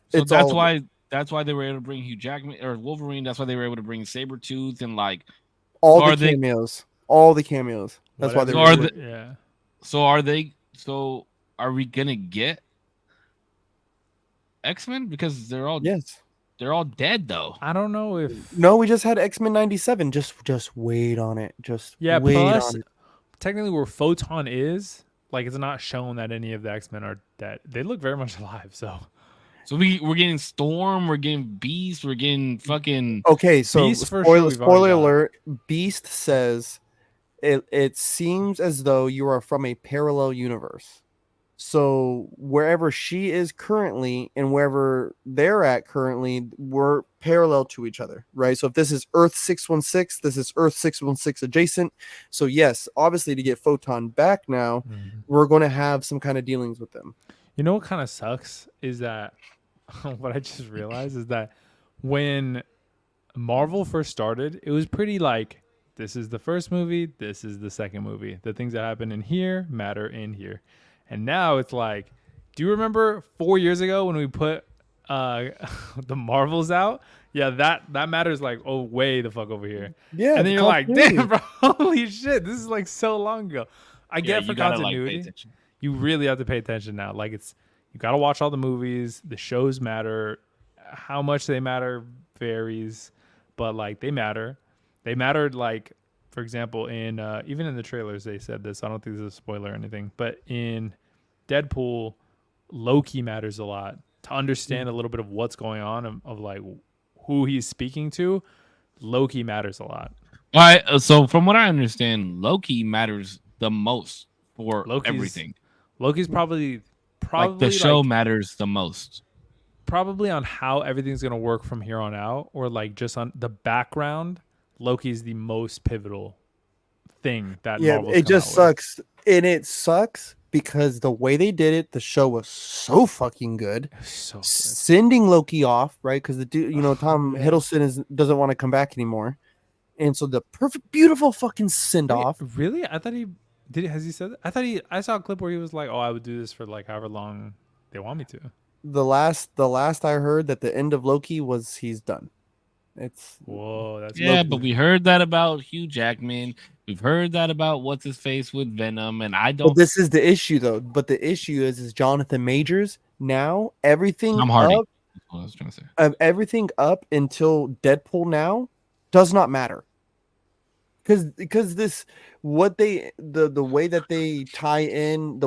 that's why they were able to bring Hugh Jackman or Wolverine. That's why they were able to bring Sabretooth and like all the cameos. All the cameos. That's why they were. Yeah. So are we gonna get X-Men? Because they're all dead though. I don't know if No, we just had X-Men 97. Just wait on it. Wait plus on it. technically where Photon is, like it's not shown that any of the X-Men are dead. They look very much alive, so we're getting Storm, we're getting Beast, we're getting fucking Okay, so Beast for spoiler sure alert. Beast says it seems as though you are from a parallel universe. So wherever she is currently and wherever they're at currently, we're parallel to each other, right? So if this is Earth 616, this is Earth 616 adjacent. So yes, obviously to get Photon back now, we're going to have some kind of dealings with them. You know what kind of sucks is that what I just realized is that when Marvel first started, it was pretty like this is the first movie, this is the second movie. The things that happen in here matter in here. And now it's like, do you remember 4 years ago when we put the Marvels out? Yeah, that matters like way the fuck over here. Yeah. And then you're like, damn, bro, holy shit, this is like so long ago. I get for continuity. You really have to pay attention now. Like you got to watch all the movies. The shows matter. How much they matter varies, but like they matter. They mattered like, for example, in even in the trailers they said this. I don't think this is a spoiler or anything, but in Deadpool, Loki matters a lot to understand a little bit of what's going on of like who he's speaking to. Loki matters a lot. All right. So from what I understand, Loki matters the most for everything. Loki's probably like the show matters the most. Probably on how everything's gonna work from here on out, or like just on the background. Loki's the most pivotal thing that Marvel's it just sucks, with. And it sucks because the way they did it, the show was so fucking good. So good. Sending Loki off, right? Because the dude, Tom Hiddleston doesn't want to come back anymore, and so the perfect, beautiful fucking send off. Really? I thought he did. Has he said that? I saw a clip where he was like, "Oh, I would do this for like however long they want me to." the last I heard that the end of Loki was he's done. It's Whoa, that's Yeah, crazy. but we heard that about Hugh Jackman. We've heard that about what's his face with Venom, and I But don't. this is the issue though. But the issue is Jonathan Majors now Tom Hardy. That's what I was trying to say. everything up until Deadpool now does not matter. Because this what they the way that they tie in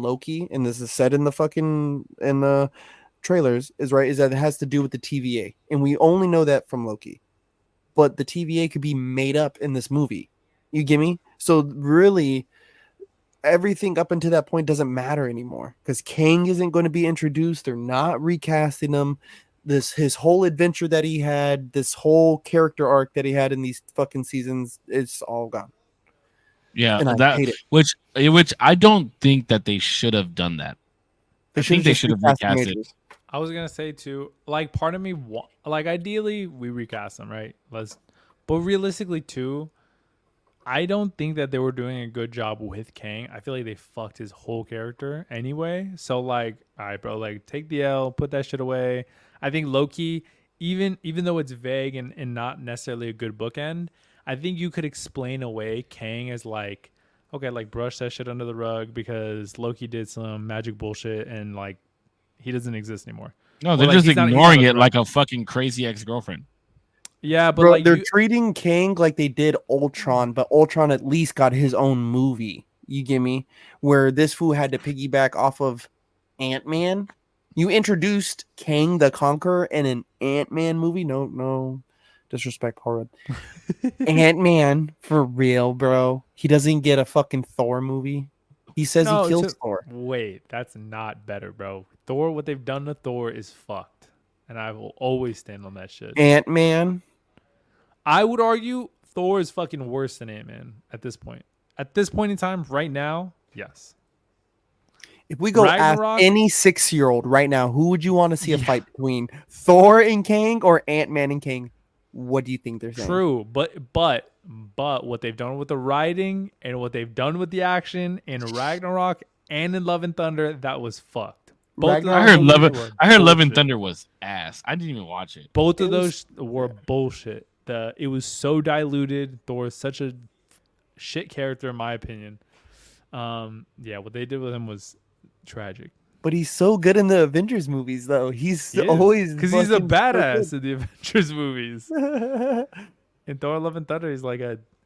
Loki, and this is said in the fucking in the trailers, is right, is that it has to do with the TVA. And we only know that from Loki. But the TVA could be made up in this movie. You get me? So really everything up until that point doesn't matter anymore because Kang isn't going to be introduced. They're not recasting him. This his whole adventure that he had, this whole character arc that he had in these fucking seasons, it's all gone. Yeah, And I that hate it. which I don't think that they should have done that. I think they should have recast it. I was gonna say too, like part of me, like ideally we recast them, right? But realistically too, I don't think that they were doing a good job with Kang. I feel like they fucked his whole character anyway. So like, all right, bro, like take the L, put that shit away. I think Loki, even though it's vague and not necessarily a good bookend, I think you could explain away Kang as like, okay, like brush that shit under the rug because Loki did some magic bullshit and like he doesn't exist anymore. No, Or, they're like, just he's not ignoring a it threat. like a fucking crazy ex-girlfriend. Yeah, but Bro, like they're you, treating Kang like they did Ultron, but Ultron at least got his own movie. You get me? Where this fool had to piggyback off of Ant-Man. You introduced Kang the Conqueror in an Ant-Man movie. No disrespect, Horrid. Ant-Man for real, bro. He doesn't get a fucking Thor movie. He says he no, kills Thor. wait, that's not better, bro. Thor, what they've done to Thor is fucked, and I will always stand on that shit. Ant-Man. I would argue Thor is fucking worse than Ant-Man at this point. At this point in time, right now, yes. If we go Ragnarok? ask any 6-year-old right now, who would you want to see a Yeah. fight between, Thor and Kang or Ant-Man and Kang? What do you think they're saying? True, but what they've done with the writing and what they've done with the action in Ragnarok and in Love and Thunder, that was fucked. Both of Ragnarok I heard those Love. movies were I heard Love and bullshit. Thunder was ass. I didn't even watch it. Both of It those was- were bullshit. It was so diluted. Thor is such a shit character in my opinion. Yeah, what they did with him was tragic. But he's so good in the Avengers movies, though. He's He always because he's a fucking so badass in the Avengers movies. good. In Thor: Love and Thunder,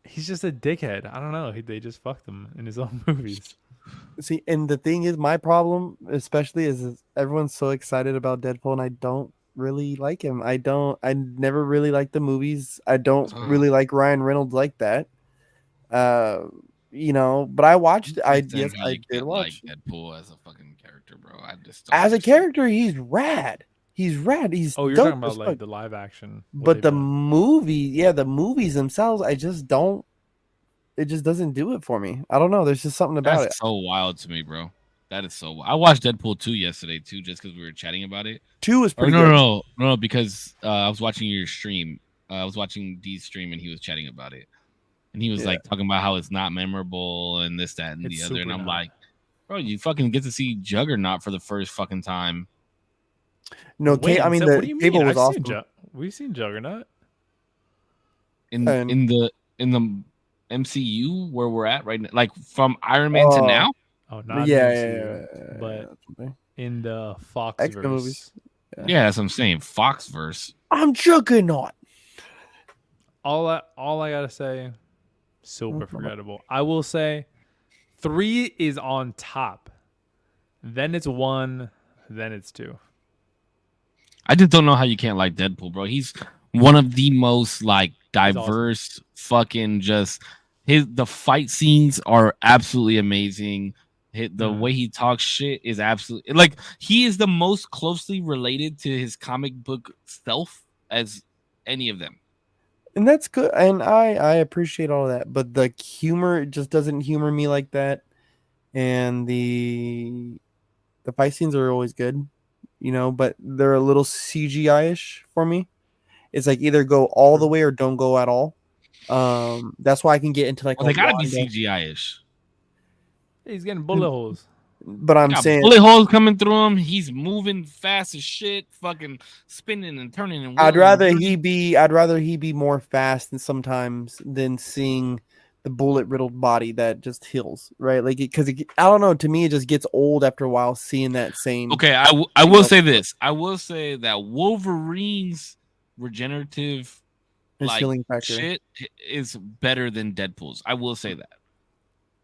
he's just a dickhead. I don't know. They just fucked him in his own movies. See, and the thing is, my problem, especially, is everyone's so excited about Deadpool, and I don't really like him. I never really liked the movies. I don't really like Ryan Reynolds like that. But I watched. I Understand how I you did can't watch. like Deadpool as a fucking character, bro. I just don't As a understand. character, he's rad. He's rad. He's Oh, you're dope talking about as like fuck. the live action. what But they've the done. movie, the movies themselves, I just don't. It just doesn't do it for me. I don't know. There's just something about That's it. so wild to me, bro. That is so. I watched Deadpool 2 yesterday too, just because we were chatting about it. 2 is Or pretty no, good. no, no, no, because I was watching your stream. I was watching D's stream, and he was chatting about it, and he was Yeah. like talking about how it's not memorable and this, that, and It's the other. And super I'm not. like, bro, you fucking get to see Juggernaut for the first fucking time. No, Wait, I mean so what do the you cable mean? was awesome. We've seen Juggernaut. in And- in the MCU where we're at right now, like from Iron Man to Oh. now. Oh, not Yeah, in the yeah, MCU, yeah, but yeah. in the Fox X-Men movies. Yeah, that's what I'm saying. Foxverse. I'm Juggernaut. All I gotta say, super Mhm. forgettable. I will say, 3 is on top. Then it's 1. Then it's 2. I just don't know how you can't like Deadpool, bro. He's one of the most like awesome. diverse fucking just the fight scenes are absolutely amazing. The way he talks shit is absolutely like he is the most closely related to his comic book self as any of them. And that's good. And I appreciate all of that. But the humor just doesn't humor me like that. And the fight scenes are always good, but they're a little CGI-ish for me. It's like either go all the way or don't go at all. That's why I can get into like Well, they gotta be Wanda. CGI-ish. He's getting bullet holes. But I'm Got saying bullet holes coming through him. He's moving fast as shit, fucking spinning and turning and I'd wheeling and rather turning. he be more fast than sometimes than seeing the bullet riddled body that just heals, right? Like because I don't know, to me it just gets old after a while seeing that same. Okay, I will say this. I will say that Wolverine's regenerative His like healing factor. shit is better than Deadpool's. I will say that.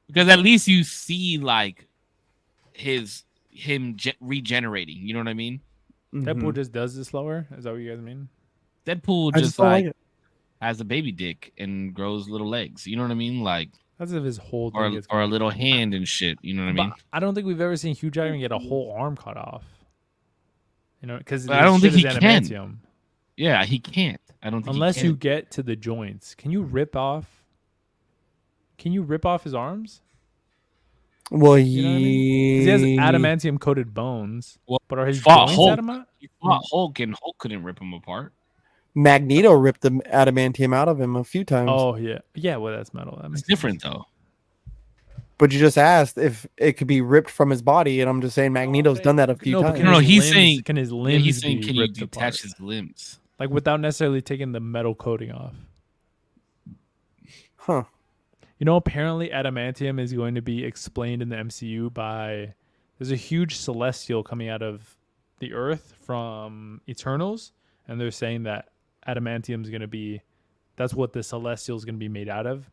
Because at least you see like him regenerating, you know what I mean? Deadpool just does it slower. Is that what you guys mean? Deadpool I just just don't like like it. has a baby dick and grows little legs. You know what I mean? Like That's if his whole thing gets or a cut little off. hand and shit. You know what I mean? But I don't think we've ever seen Hugh Jackman get a whole arm cut off. You know, because But I his don't shit think is he can. adamantium. Yeah, he can't. I don't think Unless he can. you get to the joints. Can you rip off? Can you rip off his arms? Well, You know what I mean? Because he has adamantium coated bones. Well, But are his fought joints Hulk. adamant? He fought Hulk, and Hulk couldn't rip him apart. Magneto ripped the adamantium out of him a few times. Oh yeah, yeah. Well, that's metal. That It's makes different sense. though. But you just asked if it could be ripped from his body, and I'm just saying Magneto's done that a few No, but times. can his he's limbs, saying. can his Yeah, limbs he's saying, be can you ripped detach apart? his limbs? Like without necessarily taking the metal coating off. Huh. You know, apparently adamantium is going to be explained in the MCU by there's a huge celestial coming out of the Earth from Eternals, and they're saying that adamantium is going to be that's what the celestial is going to be made out of,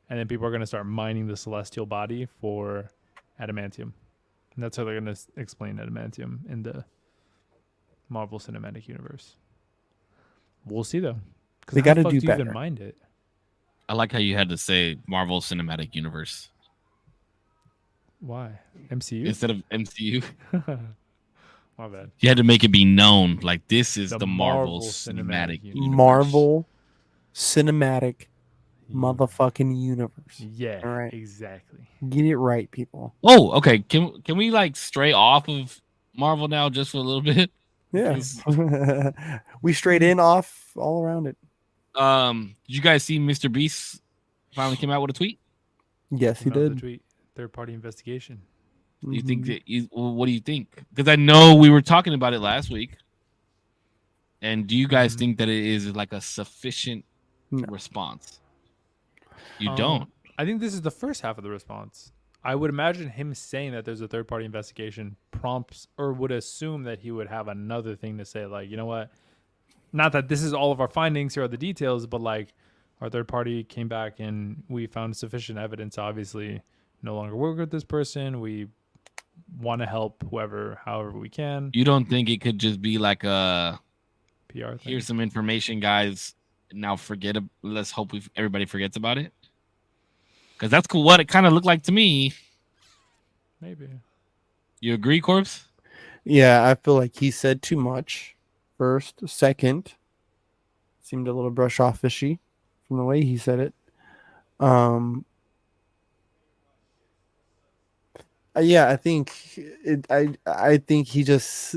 and then people are going to start mining the celestial body for adamantium, and that's how they're going to explain adamantium in the Marvel Cinematic Universe. We'll see though, because They how the gotta fuck do do you even better. mind it? I like how you had to say Marvel Cinematic Universe Why MCU? instead of MCU. My bad. You had to make it be known like this is The the Marvel Marvel Cinematic Cinematic Universe. Marvel Cinematic motherfucking universe. Yeah, All right. exactly. Get it right, people. Oh, okay. Can we like stray off of Marvel now just for a little bit? Yeah. Because, We straight in, off, all around it. did you guys see Mr. Beast finally came out with a tweet? Yes, he Came out with did. the tweet. Third party investigation. You think Mhm. that what do you think? Because I know we were talking about it last week. And do you guys think that it is like a sufficient No. response? You don't. I think this is the first half of the response. I would imagine him saying that there's a third party investigation prompts or would assume that he would have another thing to say, like, you know what? Not that this is all of our findings, here are the details, but like our third party came back and we found sufficient evidence, obviously, no longer work with this person. We want to help whoever, however we can. You don't think it could just be like a PR thing. here's some information, guys. Now let's hope everybody forgets about it. Because that's cool. What it kind of looked like to me. Maybe. You agree, Corpse? Yeah, I feel like he said too much. First, second, seemed a little brush off fishy from the way he said it. Yeah, I think I think he just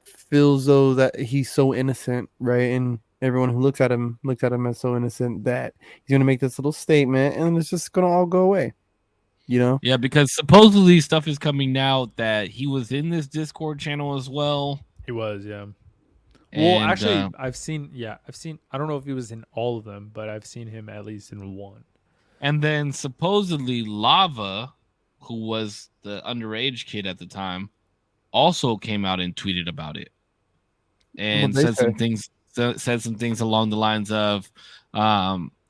feels though that he's so innocent, right? And everyone who looks at him as so innocent that he's gonna make this little statement and it's just gonna all go away. You know? Yeah, because supposedly stuff is coming out that he was in this Discord channel as well. He was, yeah. And, Well, actually, I've seen. I don't know if he was in all of them, but I've seen him at least in one. And then supposedly Lava, who was the underage kid at the time, also came out and tweeted about it, and said some things along the lines of,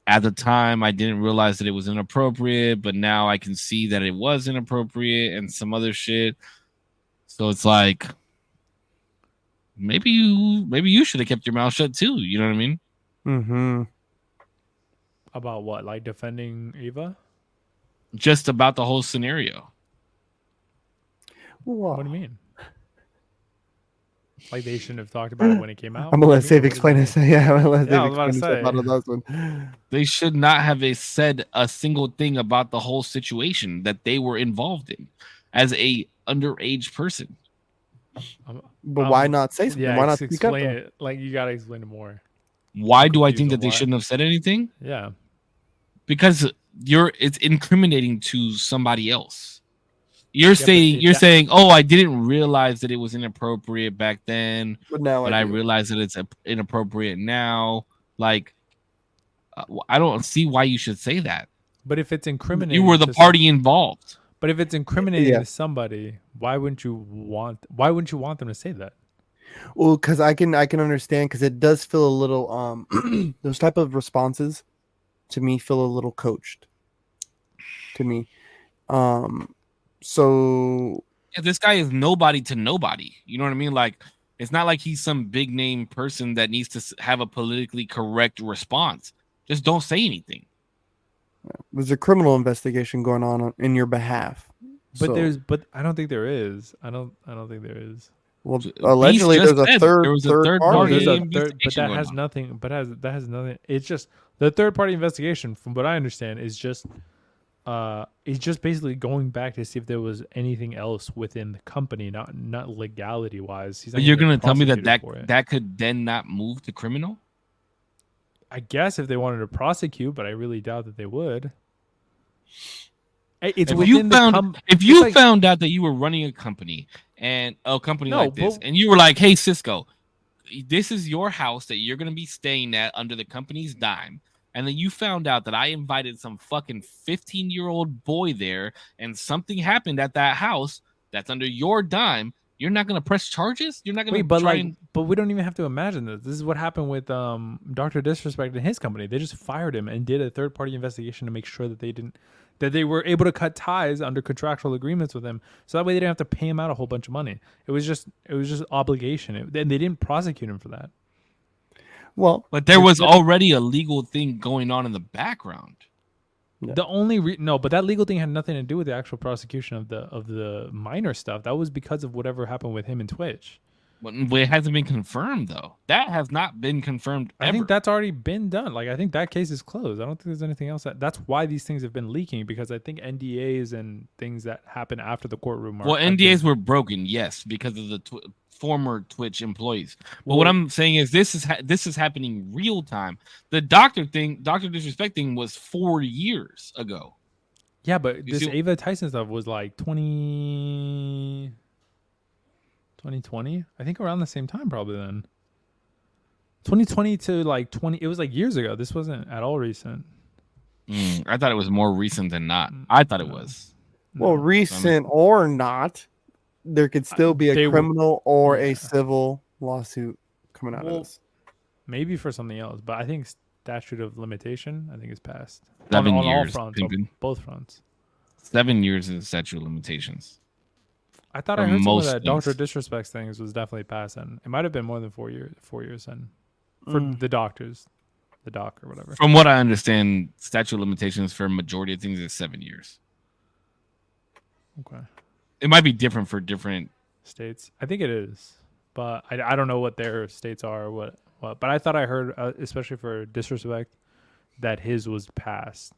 at the time I didn't realize that it was inappropriate, but now I can see that it was inappropriate, and some other shit. So it's like, maybe you should have kept your mouth shut too. You know what I mean? Mm-hmm. About what? Like defending Eva? Just about the whole scenario. Wow. What do you mean? Like they shouldn't have talked about it when it came out? I'm gonna let Save explain it. Yeah, I'm gonna let Yeah, I Save was about to explain it say. about last one. They should not have said a single thing about the whole situation that they were involved in as a underage person. But why not say something? Yeah, Why not speak up? explain it? Like you gotta explain it more. Why do I confused think on that they why. shouldn't have said anything? Yeah. Because it's incriminating to somebody else. You're saying, oh, I didn't realize that it was inappropriate back then, But now I realize that it's inappropriate now. Like, I don't see why you should say that. But if it's incriminating, you were the party involved. But if it's incriminating to somebody, why wouldn't you want them to say that? Well, because I can understand, because it does feel a little those type of responses to me feel a little coached to me. So yeah, this guy is nobody to nobody. You know what I mean? Like, it's not like he's some big name person that needs to have a politically correct response. Just don't say anything. There's a criminal investigation going on in your behalf. But I don't think there is. I don't think there is. Well, allegedly there's a third party. But that has nothing. That has nothing. It's just the third party investigation. From what I understand, is just basically going back to see if there was anything else within the company, not legality wise. But you're gonna tell me that could then not move to criminal? I guess if they wanted to prosecute, but I really doubt that they would. It's if you found out that you were running a company and and you were like, hey, Cisco, this is your house that you're going to be staying at under the company's dime. And then you found out that I invited some fucking 15-year-old boy there and something happened at that house that's under your dime. You're not going to press charges? You're not going to But we don't even have to imagine this. This is what happened with Dr. Disrespect and his company. They just fired him and did a third-party investigation to make sure that they were able to cut ties under contractual agreements with him. So that way they didn't have to pay him out a whole bunch of money. It was just obligation. And they didn't prosecute him for that. Well, but there was already a legal thing going on in the background. The only but that legal thing had nothing to do with the actual prosecution of the minor stuff. That was because of whatever happened with him and Twitch. But it hasn't been confirmed though. That has not been confirmed ever. I think that's already been done. Like, I think that case is closed. I don't think there's anything else. That's why these things have been leaking, because I think NDAs and things that happen after the courtroom are. Well, NDAs were broken, yes, because of the former Twitch employees. But what I'm saying is this is happening real time. The Dr. Disrespect thing was 4 years ago. Yeah, but Ava Tyson stuff was like 2020, I think, around the same time probably then. 2020 to like 20, it was like years ago. This wasn't at all recent. I thought it was more recent than not. I thought it was. Well, recent or not, there could still be a criminal or a civil lawsuit coming out of this. Maybe for something else, but I think statute of limitation, I think, is passed. 7 on years. all fronts, on both fronts. 7 years is the statute of limitations. I thought I heard some of that Dr. Disrespect things was definitely passed, and it might have been more than 4 years. 4 years then, for the doctors, the doc or whatever. From what I understand, statute of limitations for a majority of things is 7 years. Okay. It might be different for different states. I think it is, but I don't know what their states are or what. But I thought I heard, especially for Disrespect, that his was passed.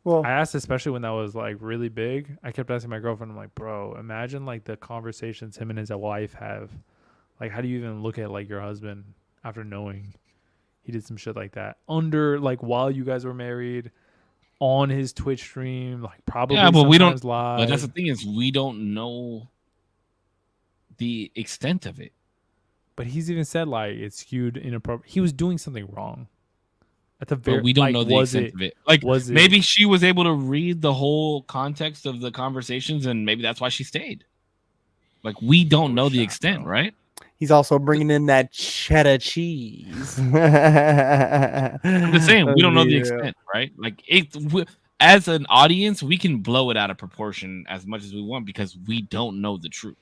Well, I asked, especially when that was like really big. I kept asking my girlfriend, I'm like, bro, imagine like the conversations him and his wife have. Like, how do you even look at like your husband after knowing he did some shit like that under, like, while you guys were married, on his Twitch stream, like, probably but we don't live. But that's the thing, is we don't know the extent of it. But he's even said like it's skewed inappropriate. He was doing something wrong. At the very, but we don't know the extent of it. Like, maybe she was able to read the whole context of the conversations, and maybe that's why she stayed. Like, we don't know the extent, right? He's also bringing in that cheddar cheese. I'm just saying, we don't know the extent, right? Like, as an audience, we can blow it out of proportion as much as we want because we don't know the truth.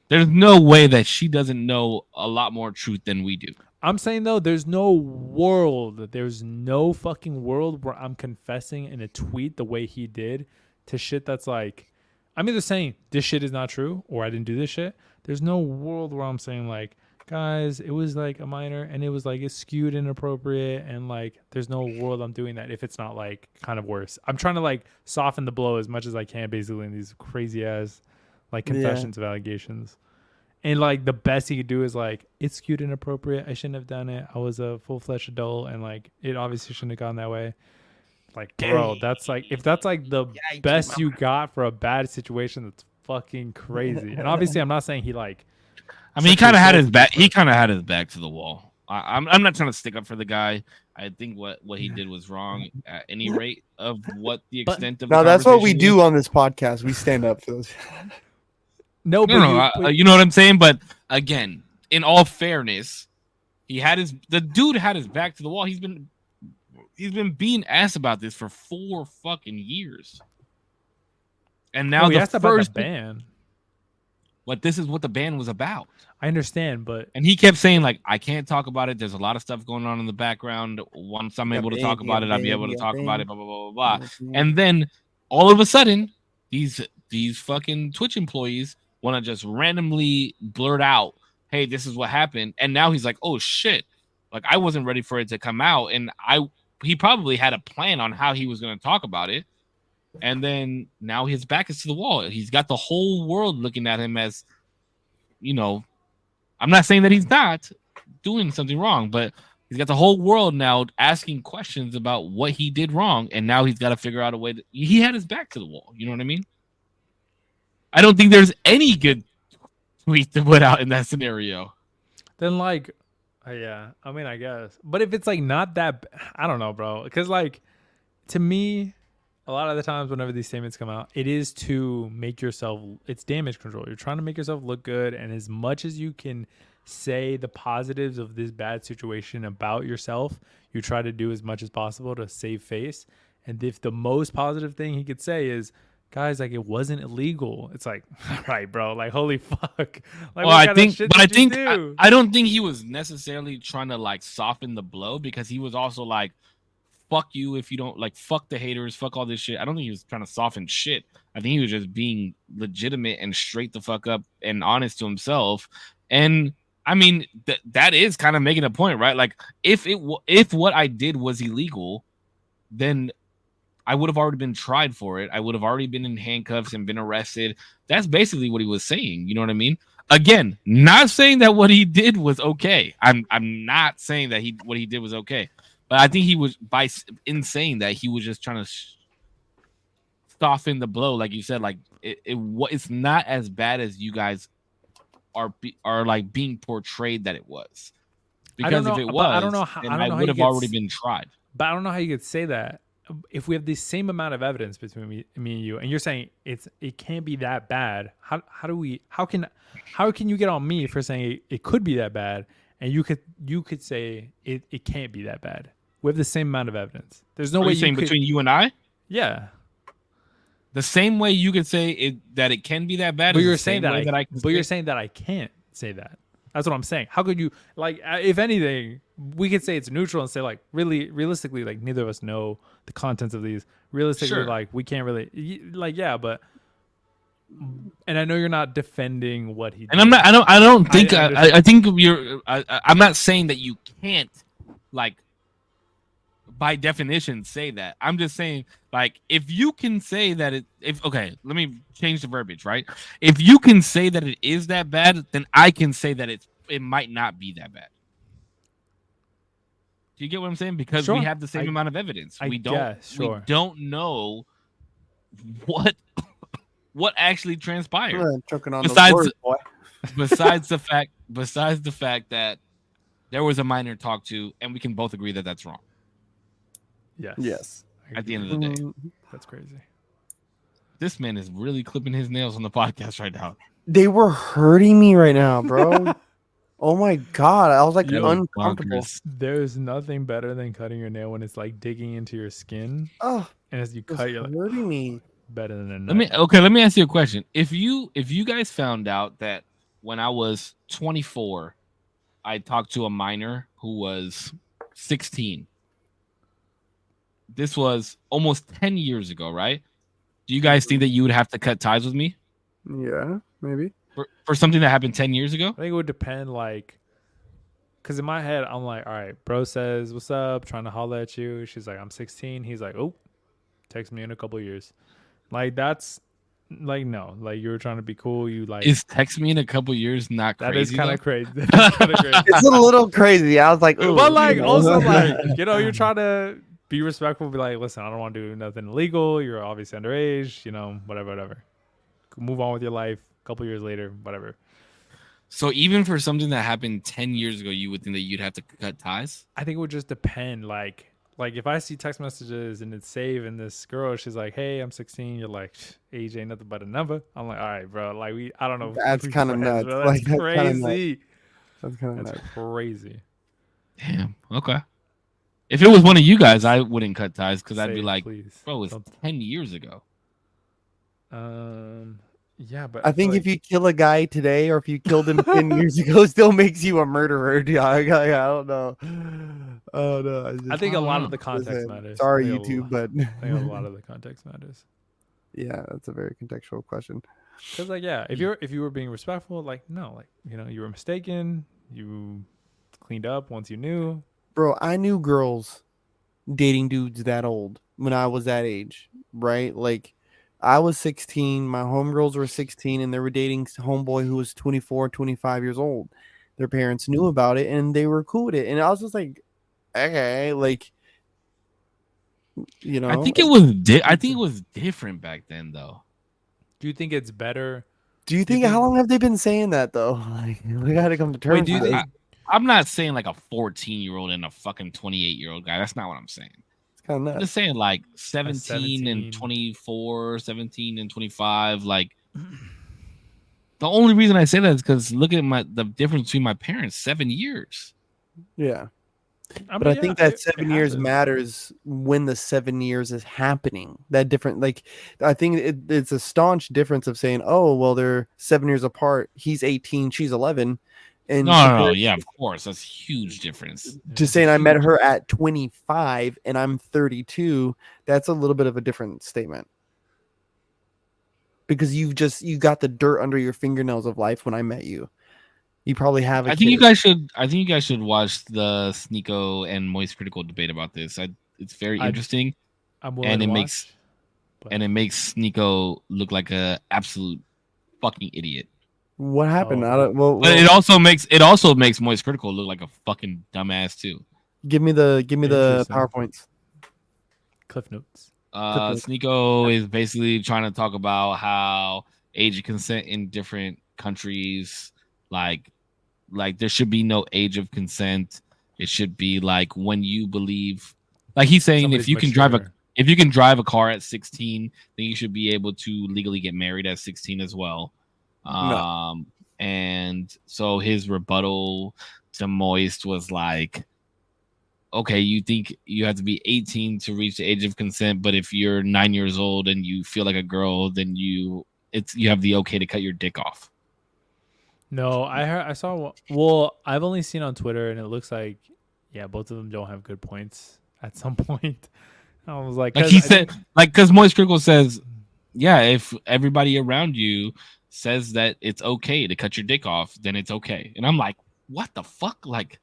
There's no way that she doesn't know a lot more truth than we do. I'm saying, though, there's no fucking world where I'm confessing in a tweet the way he did to shit that's like, I'm either saying this shit is not true or I didn't do this shit. There's no world where I'm saying like, guys, it was like a minor and it was like it's skewed inappropriate, and like there's no world I'm doing that if it's not like kind of worse. I'm trying to like soften the blow as much as I can basically in these crazy ass like confessions of allegations. And like the best he could do is like, it's skewed inappropriate. I shouldn't have done it. I was a full-fledged adult and like it obviously shouldn't have gone that way. Like, bro, that's like if that's like the best you got for a bad situation, that's fucking crazy. And obviously, I'm not saying he like. I mean, he kind of had his back. He kind of had his back to the wall. I'm not trying to stick up for the guy. I think what he did was wrong at any rate of what the extent of. No, that's what we do on this podcast. We stand up for those. No, you know what I'm saying. But again, in all fairness, the dude had his back to the wall. He's been being asked about this for 4 fucking years, and now the first ban. But this is what the ban was about. I understand, and he kept saying like, I can't talk about it. There's a lot of stuff going on in the background. Once I'm able to talk about it, I'll be able to talk about it. Blah blah blah blah blah. And then all of a sudden, these fucking Twitch employees want to just randomly blurt out, "Hey, this is what happened." And now he's like, "Oh shit!" Like I wasn't ready for it to come out, and he probably had a plan on how he was going to talk about it. And then now his back is to the wall. He's got the whole world looking at him as, you know, I'm not saying that he's not doing something wrong, but he's got the whole world now asking questions about what he did wrong. And now he's got to figure out a way he had his back to the wall. You know what I mean? I don't think there's any good tweet to put out in that scenario. Then like, yeah, I mean, I guess, but if it's like not that, I don't know, bro. Because like, to me, a lot of the times whenever these statements come out, it is to make yourself, it's damage control. You're trying to make yourself look good. And as much as you can say the positives of this bad situation about yourself, you try to do as much as possible to save face. And if the most positive thing he could say is, guys, like it wasn't illegal. It's like, right, bro, like holy fuck. Like, well, I don't think he was necessarily trying to like soften the blow, because he was also like, fuck you if you don't like, fuck the haters, fuck all this shit. I don't think he was trying to soften shit. I think he was just being legitimate and straight the fuck up and honest to himself. And I mean, that is kind of making a point, right? Like if what I did was illegal, then I would have already been tried for it. I would have already been in handcuffs and been arrested. That's basically what he was saying. You know what I mean? Again, not saying that what he did was okay. I'm not saying that what he did was okay. But I think he was, in saying that, he was just trying to soften the blow, like you said. Like it's not as bad as you guys are like being portrayed that it was. Because if it was, I would have already been tried. But I don't know how you could say that if we have the same amount of evidence between me and you, and you're saying it can't be that bad. How can you get on me for saying it could be that bad, and you could say it can't be that bad? We have the same amount of evidence. There's no way you could, between you and I. Yeah, the same way you could say that it can be that bad. But you're saying that you're saying that I can't say that. That's what I'm saying. How could you, like, if anything, we could say it's neutral and say, like, really, realistically, like, neither of us know the contents of these. Realistically, sure. Like, we can't really, like, yeah, but, and I know you're not defending what he did. And I think I'm not saying that you can't, like, by definition, say that. I'm just saying, like, if you can say that okay, let me change the verbiage, right? If you can say that it is that bad, then I can say that it might not be that bad. Do you get what I'm saying? Because we have the same amount of evidence. We don't know what actually transpired. Choking on the word, boy. besides the fact that there was a minor talked to, and we can both agree that that's wrong. Yes. At the end of the day. That's crazy. This man is really clipping his nails on the podcast right now. They were hurting me right now, bro. Oh my God. I was like uncomfortable. There's nothing better than cutting your nail when it's like digging into your skin. Oh, and as you cut, you're like, hurting me. Better than a knife. Let me ask you a question. If you guys found out that when I was 24, I talked to a minor who was 16. This was almost 10 years ago, right? Do you guys think that you would have to cut ties with me? Yeah, maybe. For something that happened 10 years ago? I think it would depend, like, because in my head, I'm like, all right, bro says, what's up? Trying to holler at you. She's like, I'm 16. He's like, oh, text me in a couple of years. Like, that's, like, no. Like, you were trying to be cool. You, like. Is text me in a couple of years not crazy? That is kind of crazy. That is kind of crazy. It's a little crazy. I was like, ooh. But, like, also, like, you're trying to be respectful. Be like, listen, I don't want to do nothing illegal. You're obviously underage. You know, whatever. Move on with your life. A couple years later, whatever. So even for something that happened 10 years ago, you would think that you'd have to cut ties? I think it would just depend. Like if I see text messages and it's saved and this girl, she's like, hey, I'm 16. You're like, age ain't nothing but a number. I'm like, all right, bro. Like I don't know. That's kind of nuts. Bro. That's like, crazy. That's kind of nuts. Crazy. Damn. Okay. If it was one of you guys, I wouldn't cut ties because I'd be like, please. bro, it's 10 years ago. Yeah, but I think if you kill a guy today or if you killed him 10 years ago, it still makes you a murderer. Yeah, I don't know. Oh no. I think a lot of the context matters. Sorry, YouTube, but I think a lot of the context matters. Yeah, that's a very contextual question. Because like, yeah, if you were being respectful, like no, like you were mistaken, you cleaned up once you knew. Bro, I knew girls dating dudes that old when I was that age, right? Like I was 16, my homegirls were 16, and they were dating a homeboy who was 24, 25 years old. Their parents knew about it, and they were cool with it. And I was just like, okay, like, I think it was different back then, though. Do you think it's better? Do you think how long have they been saying that though? Like, we got to come to terms. Wait, do you think? I'm not saying like a 14-year-old and a fucking 28-year-old guy. That's not what I'm saying. I'm just saying like 17 and 24, 17 and 25. Like the only reason I say that is because look at the difference between my parents, 7 years. Yeah. But I think that 7 years matters when the 7 years is happening. That different, like I think it's a staunch difference of saying, oh, well, they're 7 years apart. He's 18, she's 11. And no, yeah, of course, that's a huge difference. Just saying, I met her at 25 and I'm 32. That's a little bit of a different statement because you got the dirt under your fingernails of life when I met you. You probably have. I think you guys should watch the Sneeko and Moist Critical debate about this. It's very interesting, and it makes Sneeko look like a absolute fucking idiot. What happened? But it also makes Moist Critical look like a fucking dumbass too. Give me the PowerPoints. Cliff notes. Sneeko is basically trying to talk about how age of consent in different countries, like there should be no age of consent. It should be like when you believe, like he's saying, if you can drive a car at 16, then you should be able to legally get married at 16 as well. No. And so his rebuttal to Moist was like, okay, you think you have to be 18 to reach the age of consent, but if you're 9 years old and you feel like a girl, then you have the okay to cut your dick off. No, I saw. Well, I've only seen on Twitter, and it looks like, yeah, both of them don't have good points at some point. I was like he said, because Moist Critical says, yeah, if everybody around you says that it's okay to cut your dick off, then it's okay. And I'm like, what the fuck? Like,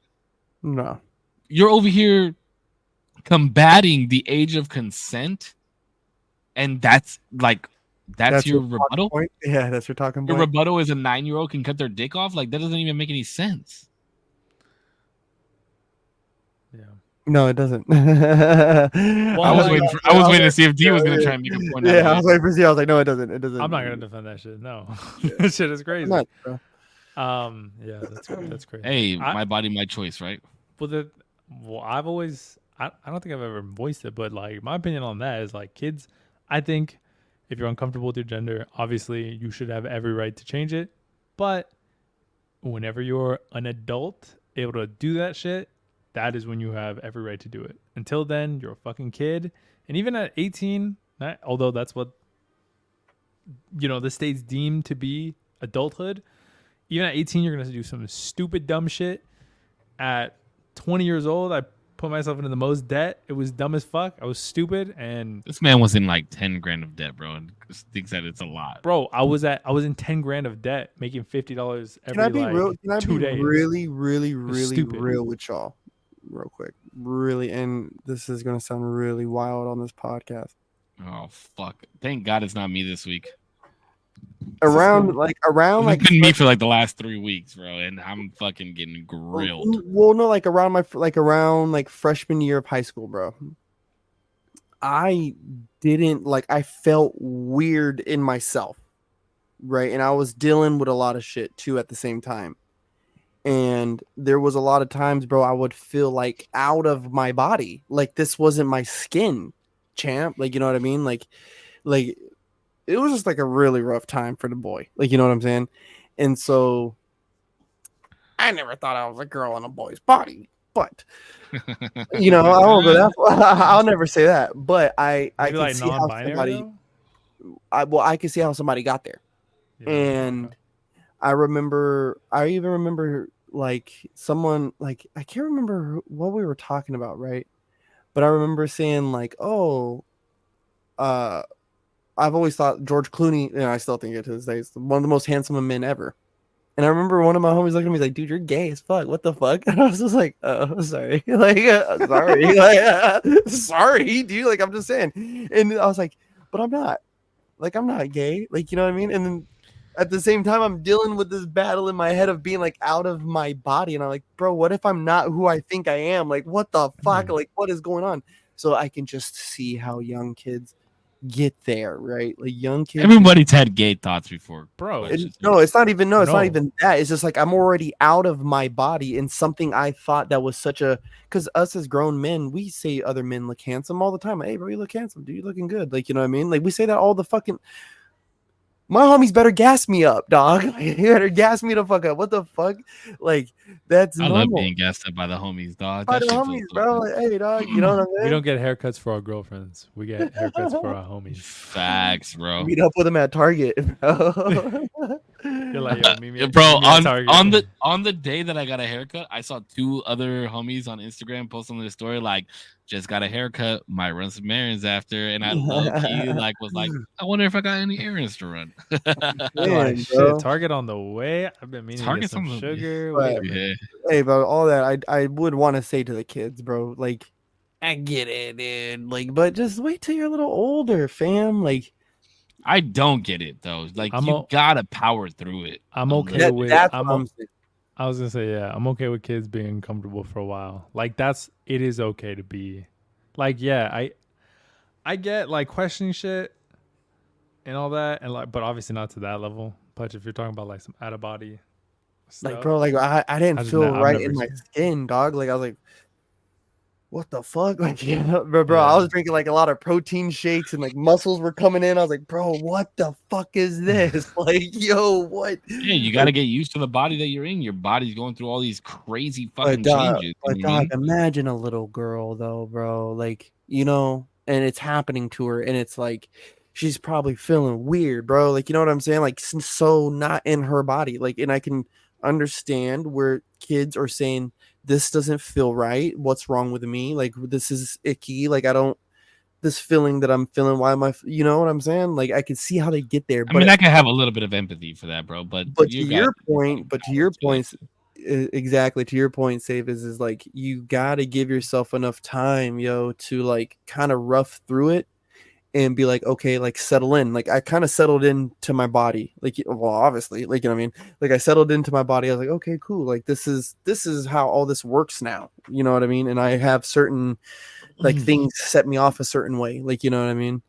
no, you're over here combating the age of consent, and that's your rebuttal. Point? Yeah, that's your talking point. Your rebuttal is a 9-year-old can cut their dick off. Like that doesn't even make any sense. Yeah. No, it doesn't. Well, I was waiting to see if D was going to try and make a point. Yeah, I was waiting for Z. I was like, no, it doesn't. It doesn't. I'm not going to defend that shit. No, that shit is crazy. Not, bro. Yeah, that's crazy. Hey, my body, my choice, right? I've always, I don't think I've ever voiced it, but like my opinion on that is like kids. I think if you're uncomfortable with your gender, obviously you should have every right to change it. But whenever you're an adult able to do that shit, that is when you have every right to do it. Until then, you're a fucking kid. And even at 18, although that's what, the state's deemed to be adulthood, even at 18, you're going to do some stupid, dumb shit. At 20 years old, I put myself into the most debt. It was dumb as fuck. I was stupid. And this man was in like 10 grand of debt, bro, and thinks that it's a lot. Bro, I was in 10 grand of debt, making $50 every 2 days. Really real with y'all? Real quick, really, and this is gonna sound really wild on this podcast. Oh fuck! Thank God it's not me this week. Around it's been me for like the last 3 weeks, bro, and I'm fucking getting grilled. Well, no, like around freshman year of high school, bro. I didn't like. I felt weird in myself, right? And I was dealing with a lot of shit too at the same time. And there was a lot of times, bro, I would feel like out of my body, like this wasn't my skin, champ. Like, you know what I mean? Like it was just like a really rough time for the boy. Like, you know what I'm saying? And so I never thought I was a girl in a boy's body, but you know, I won't go that far. I'll never say that. But I Maybe can like see how non-binary. somebody, Though? I can see how somebody got there. Yeah, And okay. I even remember like someone, like I can't remember what we were talking about, right? But I remember saying like, oh, uh, I've always thought George Clooney, and I still think it to this day, is one of the most handsome men ever. And I remember one of my homies looking at me like, dude, you're gay as fuck. What the fuck? And I was just like, oh, sorry. Like, sorry. Like, sorry, dude. Like, I'm just saying. And I was like, but I'm not. Like, I'm not gay. Like, you know what I mean? And then at the same time, I'm dealing with this battle in my head of being like out of my body. And I'm like, bro, what if I'm not who I think I am? Like, what the fuck? Like, what is going on? So I can just see how young kids get there, right? Like young kids. Everybody's had gay thoughts before, Bro. It's not even that. It's just like I'm already out of my body, and something I thought that was such a, because us as grown men, we say other men look handsome all the time. Hey, bro, you look handsome, dude. You looking good. Like, you know what I mean? Like we say that all the fucking. My homies better gas me up, dog. You better gas me the fuck up. What the fuck? Like that's I normal. love being gassed up by the homies, dog. By That the shit homies, feels so bro. good. Like, hey, dog. You know what I'm saying? We don't get haircuts for our girlfriends. We get haircuts for our homies. Facts, bro. Meet up with them at Target, bro. You're like, yo, meet me, Bro, meet me at Target. on the day that I got a haircut, I saw two other homies on Instagram post on their story like, just got a haircut, might run some errands after, and I low key like was like, I wonder if I got any errands to run. You're like, Man, shit, bro. Target on the way. I've been meaning to get Target's some on the sugar. But- Wait a minute. yeah. Hey, but all that I would want to say to the kids, bro. Like, I get it, dude. Like, but just wait till you're a little older, fam. Like, I don't get it though. Like you gotta power through it. I'm okay that, with. that's what I'm saying. I was gonna say, yeah, I'm okay with kids being comfortable for a while. Like it is okay to be, like, yeah, I get like questioning shit and all that, and like, but obviously not to that level. But if you're talking about like some out of body stuff, Like, bro, like I didn't feel I've right never in my seen- skin, dog. Like, I was like, what the fuck? Like, yeah, bro, Yeah. I was drinking like a lot of protein shakes and like muscles were coming in. I was like, bro, what the fuck is this? Like, yo, what? Yeah, you gotta get used to the body that you're in. Your body's going through all these crazy fucking changes. But dog, imagine a little girl though, bro. Like, you know, and it's happening to her, and it's like she's probably feeling weird, bro. Like, you know what I'm saying? Like, so not in her body. Like, and I can understand where kids are saying this doesn't feel right. What's wrong with me? Like, this is icky. Like, I don't. This feeling that I'm feeling. Why am I? You know what I'm saying? Like, I can see how they get there. I mean, I can have a little bit of empathy for that, bro. But to your point, exactly to your point, Save is like you gotta give yourself enough time, yo, to like kind of rough through it and be like, okay, like settle in. Like I kind of settled into my body, like, well, obviously, like, you know what I mean? Like I settled into my body. I was like, okay, cool. Like this is how all this works now. You know what I mean? And I have certain like things set me off a certain way. Like, you know what I mean?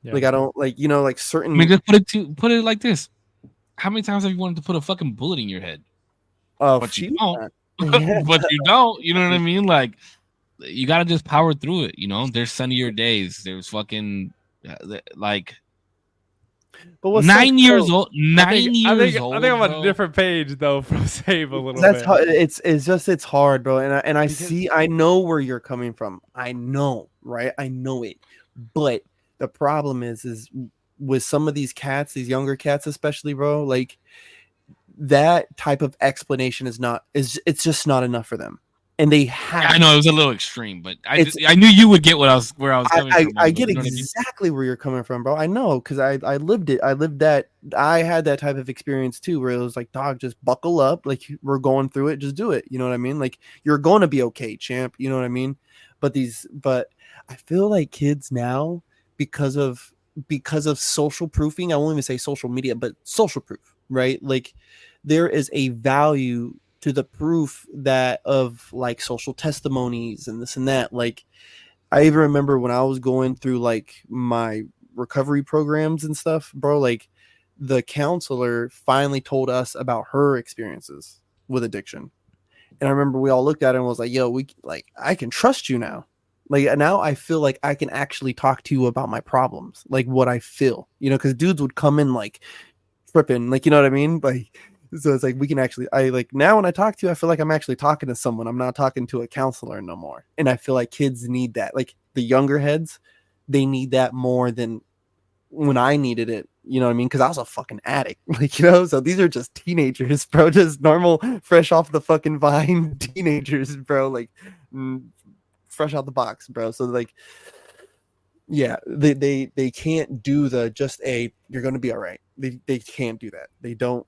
Yeah. Like I don't like, you know, like certain. I mean, just put it like this. How many times have you wanted to put a fucking bullet in your head? But you don't. But you don't. You know what I mean? Like, you gotta just power through it. You know, there's sunnier days. There's fucking like. But what's 9 years old? 9 years old. I think I'm on a different page though from Save a little That's bit. How, it's hard, bro. And I know where you're coming from. I know, right? I know it. But the problem is with some of these cats, these younger cats especially, bro, like that type of explanation it's just not enough for them. And they have. I know it was a little extreme, but I knew you would get where I was coming from. I get exactly where you're coming from, bro. I know because I lived it. I had that type of experience too, where it was like, dog, just buckle up. Like we're going through it, just do it. You know what I mean? Like you're going to be okay, champ. You know what I mean? But I feel like kids now, because of social proofing, I won't even say social media, but social proof, right? Like there is a value to the proof that of like social testimonies and this and that. Like I even remember when I was going through like my recovery programs and stuff, bro, like the counselor finally told us about her experiences with addiction. And I remember we all looked at it and was like, yo, I can trust you now. Like now I feel like I can actually talk to you about my problems, like what I feel, because dudes would come in like tripping, like, you know what I mean? Like, so it's like we can actually, I like now when I talk to you, I feel like I'm actually talking to someone. I'm not talking to a counselor no more. And I feel like kids need that. Like the younger heads, they need that more than when I needed it. You know what I mean? Because I was a fucking addict, like, so these are just teenagers, bro, just normal, fresh off the fucking vine teenagers, bro, like fresh out the box, bro. So like, yeah, they can't do the just you're gonna be all right. They can't do that. They don't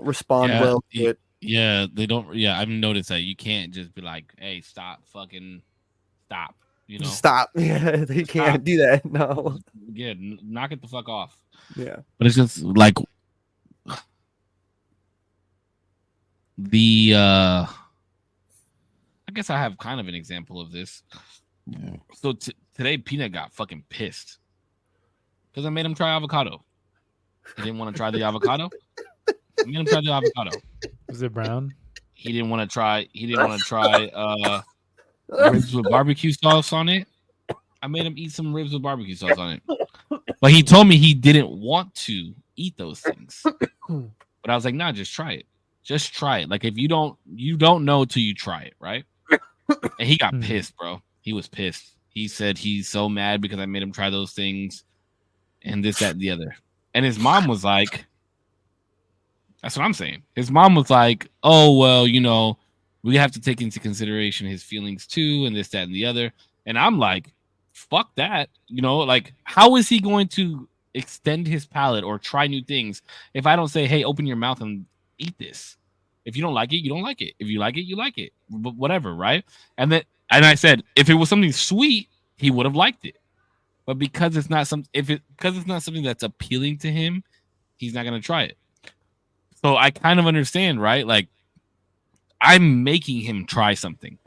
respond well to it. Yeah, they don't. Yeah, I've noticed that you can't just be like, "Hey, stop, fucking stop." Stop. Yeah, they can't do that. No. Yeah, knock it the fuck off. Yeah, but it's just like the. I guess I have kind of an example of this. So today, Peanut got fucking pissed because I made him try avocado. He didn't want to try the avocado. I made him try the avocado. Was it brown? He didn't want to try. Ribs with barbecue sauce on it. I made him eat some ribs with barbecue sauce on it. But he told me he didn't want to eat those things. But I was like, nah, just try it. Just try it. Like if you don't know till you try it, right? And he got pissed, bro. He was pissed. He said he's so mad because I made him try those things and this, that, and the other. And his mom was like, that's what I'm saying. His mom was like, oh, well, we have to take into consideration his feelings too, and this, that, and the other. And I'm like, fuck that. Like, how is he going to extend his palate or try new things if I don't say, hey, open your mouth and eat this? If you don't like it, you don't like it. If you like it, you like it. But whatever, right? And I said, if it was something sweet, he would have liked it. But because it's not something that's appealing to him, he's not gonna try it. So I kind of understand, right? Like, I'm making him try something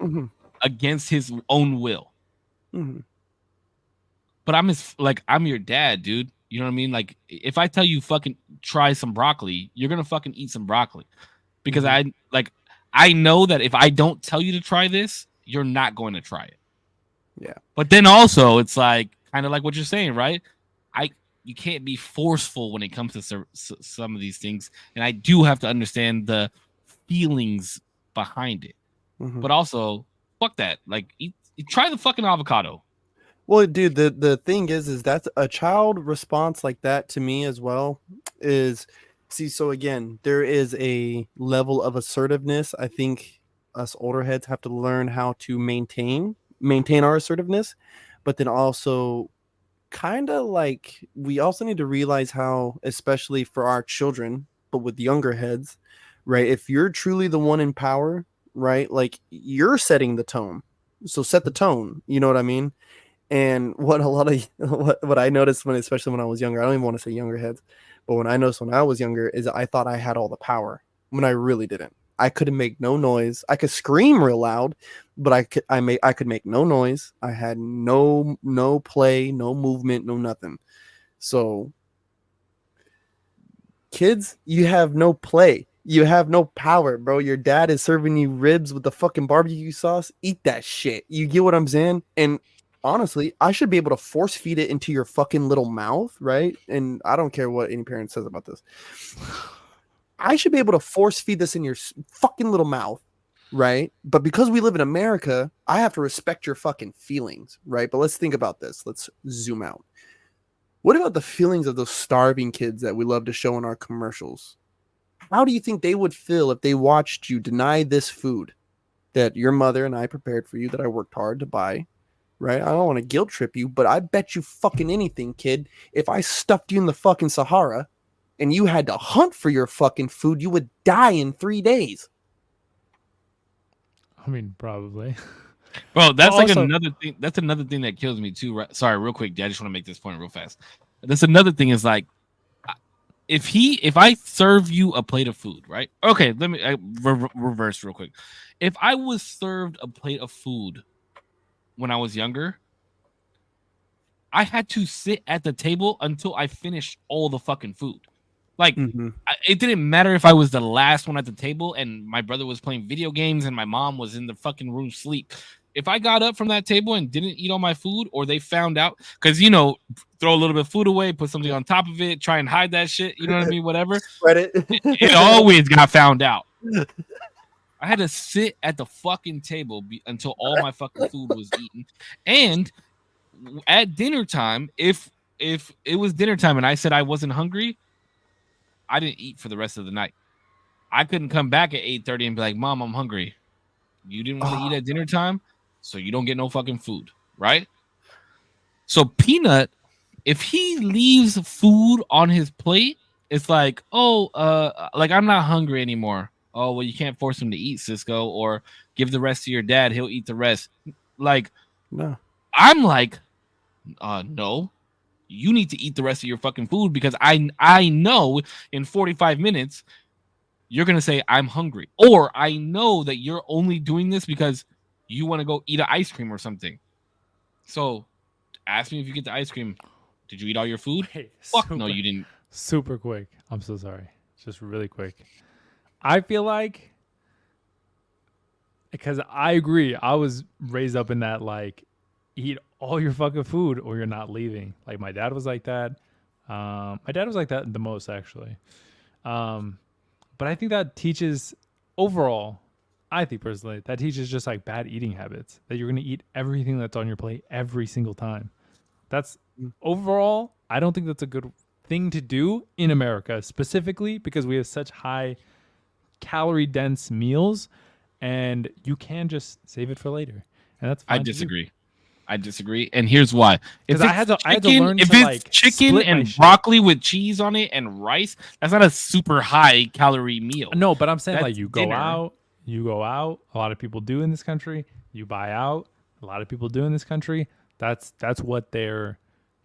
against his own will. But I'm your dad, dude. You know what I mean? Like, if I tell you fucking try some broccoli, you're gonna fucking eat some broccoli. Because I know that if I don't tell you to try this, you're not going to try it. Yeah. But then also, it's like kind of like what you're saying, right? You can't be forceful when it comes to some of these things, and I do have to understand the feelings behind it. But also, fuck that. Like, try the fucking avocado. Well, dude, the thing is that's a child response like that to me as well is. See, so again, there is a level of assertiveness. I think us older heads have to learn how to maintain our assertiveness, but then also kind of like we also need to realize how, especially for our children, but with younger heads, right? If you're truly the one in power, right? Like you're setting the tone. So set the tone. You know what I mean? And what I noticed especially when I was younger, I don't even want to say younger heads, but when I noticed when I was younger is I thought I had all the power when I really didn't. I couldn't make no noise. I could scream real loud, but I could make no noise. I had no play, no movement, no nothing. So kids, you have no play. You have no power, bro. Your dad is serving you ribs with the fucking barbecue sauce. Eat that shit. You get what I'm saying? And honestly, I should be able to force feed it into your fucking little mouth, right? And I don't care what any parent says about this. I should be able to force feed this in your fucking little mouth, right? But because we live in America, I have to respect your fucking feelings, right? But let's think about this. Let's zoom out. What about the feelings of those starving kids that we love to show in our commercials? How do you think they would feel if they watched you deny this food that your mother and I prepared for you, that I worked hard to buy, right? I don't want to guilt trip you, but I bet you fucking anything, kid, if I stuffed you in the fucking Sahara and you had to hunt for your fucking food, you would die in 3 days. I mean, probably. Bro, that's like another thing. That's another thing that kills me too. Right? Sorry, real quick. I just want to make this point real fast. That's another thing is like, if I serve you a plate of food, right? Okay, let me reverse real quick. If I was served a plate of food when I was younger, I had to sit at the table until I finished all the fucking food. Like, it didn't matter if I was the last one at the table and my brother was playing video games and my mom was in the fucking room asleep. If I got up from that table and didn't eat all my food, or they found out, because, throw a little bit of food away, put something on top of it, try and hide that shit, you know what I mean? Whatever. Spread it. It always got found out. I had to sit at the fucking table until all my fucking food was eaten. And at dinner time, if it was dinner time and I said I wasn't hungry, I didn't eat for the rest of the night. I couldn't come back at 8:30 and be like, Mom, I'm hungry. You didn't want to eat at dinner time, so you don't get no fucking food, right? So Peanut, if he leaves food on his plate, it's like, like I'm not hungry anymore. Oh, well, you can't force him to eat, Cisco, or give the rest to your dad. He'll eat the rest. Like, no. I'm like, no, you need to eat the rest of your fucking food, because I know in 45 minutes you're going to say I'm hungry. Or I know that you're only doing this because you want to go eat an ice cream or something. So ask me if you get the ice cream. Did you eat all your food? Hey, Fuck no, you didn't. Super quick. I'm so sorry. Just really quick. I feel like, because I agree, I was raised up in that, like, eat all your fucking food or you're not leaving. Like, my dad was like that. My dad was like that the most, actually. But I think that teaches, overall, I think personally, that teaches just like bad eating habits, that you're going to eat everything that's on your plate every single time. That's overall, I don't think that's a good thing to do in America, specifically because we have such high calorie dense meals, and you can just save it for later. And that's fine. I disagree. And here's why. If I had to learn if to, it's like, chicken and broccoli with cheese on it and rice, that's not a super high calorie meal. No, but I'm saying, that's like, you go out. A lot of people do in this country. You buy out. A lot of people do in this country. That's what they're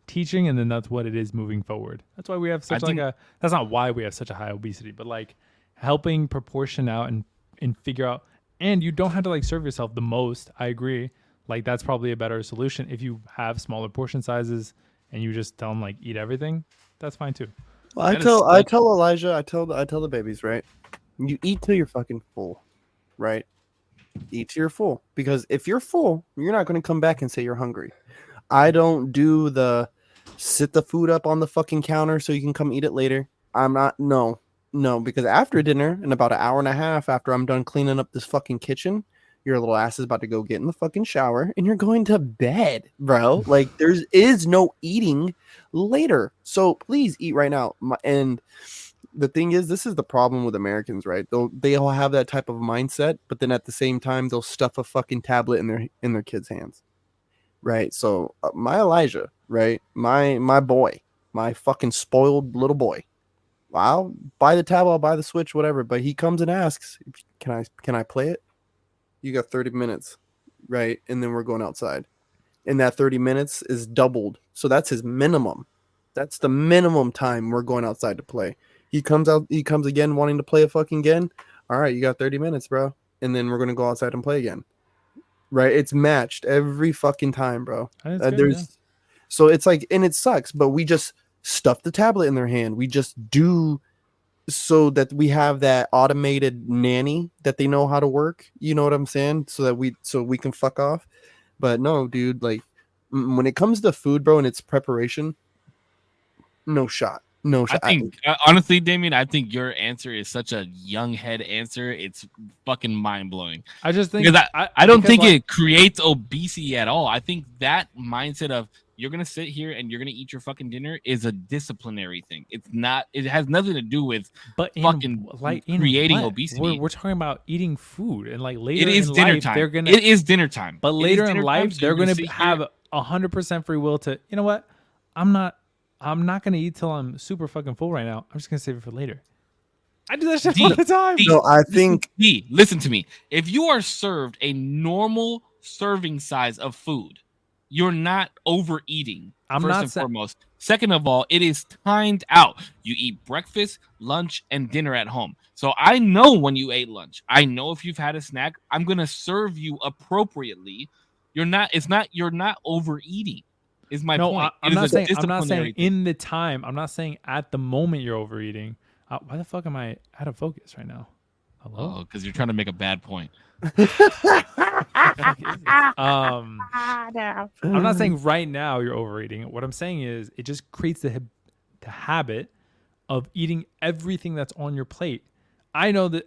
teaching, and then that's what it is moving forward. That's why we have that's not why we have such a high obesity, but like helping proportion out and figure out. And you don't have to, like, serve yourself the most. I agree. Like, that's probably a better solution. If you have smaller portion sizes and you just tell them, like, eat everything, that's fine too. Well, I tell Elijah, I tell the babies, right? You eat till you're fucking full, right? Eat till you're full, because if you're full, you're not going to come back and say you're hungry. I don't do the sit the food up on the fucking counter so you can come eat it later. I'm not. No, because after dinner, in about an hour and a half after I'm done cleaning up this fucking kitchen, your little ass is about to go get in the fucking shower and you're going to bed, bro. Like, there is no eating later. So please eat right now. And the thing is, this is the problem with Americans, right? They'll have that type of mindset, but then at the same time, they'll stuff a fucking tablet in their kids' hands, right? So my Elijah, right? My boy, my fucking spoiled little boy. I'll buy the tablet, I'll buy the Switch, whatever. But he comes and asks, can I play it? You got 30 minutes, right? And then we're going outside. And that 30 minutes is doubled. So that's his minimum. That's the minimum time we're going outside to play. He comes again wanting to play a fucking again. All right, you got 30 minutes, bro. And then we're going to go outside and play again. Right? It's matched every fucking time, bro. So it's like, and it sucks, but we just stuff the tablet in their hand. We just do so that we have that automated nanny that they know how to work. You know what I'm saying? So we can fuck off. But no, dude, like, when it comes to food, bro, and its preparation, no shot. I think honestly, Damien, I think your answer is such a young head answer. It's fucking mind blowing. I just think I don't think it creates obesity at all. I think that mindset of you're gonna sit here and you're gonna eat your fucking dinner is a disciplinary thing. It's not. It has nothing to do with creating obesity. We're talking about eating food, and like later it is in dinner life, time. they're gonna. It is dinner time. But later in life, they're gonna have 100% free will to. You know what? I'm not gonna eat till I'm super fucking full right now. I'm just gonna save it for later. I do that shit all the time. No, I think. Listen to me. If you are served a normal serving size of food, you're not overeating. First and foremost. Second of all, it is timed out. You eat breakfast, lunch, and dinner at home. So I know when you ate lunch. I know if you've had a snack, I'm gonna serve you appropriately. You're not. It's not. You're not overeating. Is my point. I'm not saying. I'm not saying in the time. I'm not saying at the moment you're overeating. Why the fuck am I out of focus right now? Hello? Oh, because you're trying to make a bad point. I'm not saying right now you're overeating. What I'm saying is it just creates the habit of eating everything that's on your plate. I know that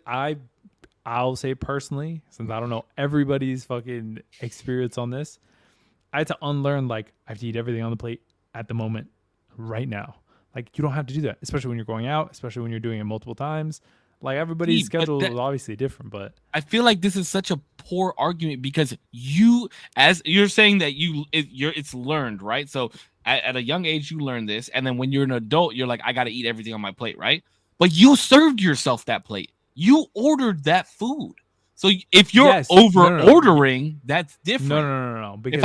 I'll say personally, since I don't know everybody's fucking experience on this, I had to unlearn, like, I have to eat everything on the plate at the moment, right now. Like, you don't have to do that, especially when you're going out, especially when you're doing it multiple times. Like, everybody's schedule is obviously different, but I feel like this is such a poor argument because as you're saying that it's learned, right? So at a young age, you learn this, and then when you're an adult, you're like, I got to eat everything on my plate, right? But you served yourself that plate. You ordered that food. So if you're ordering, that's different. No. Because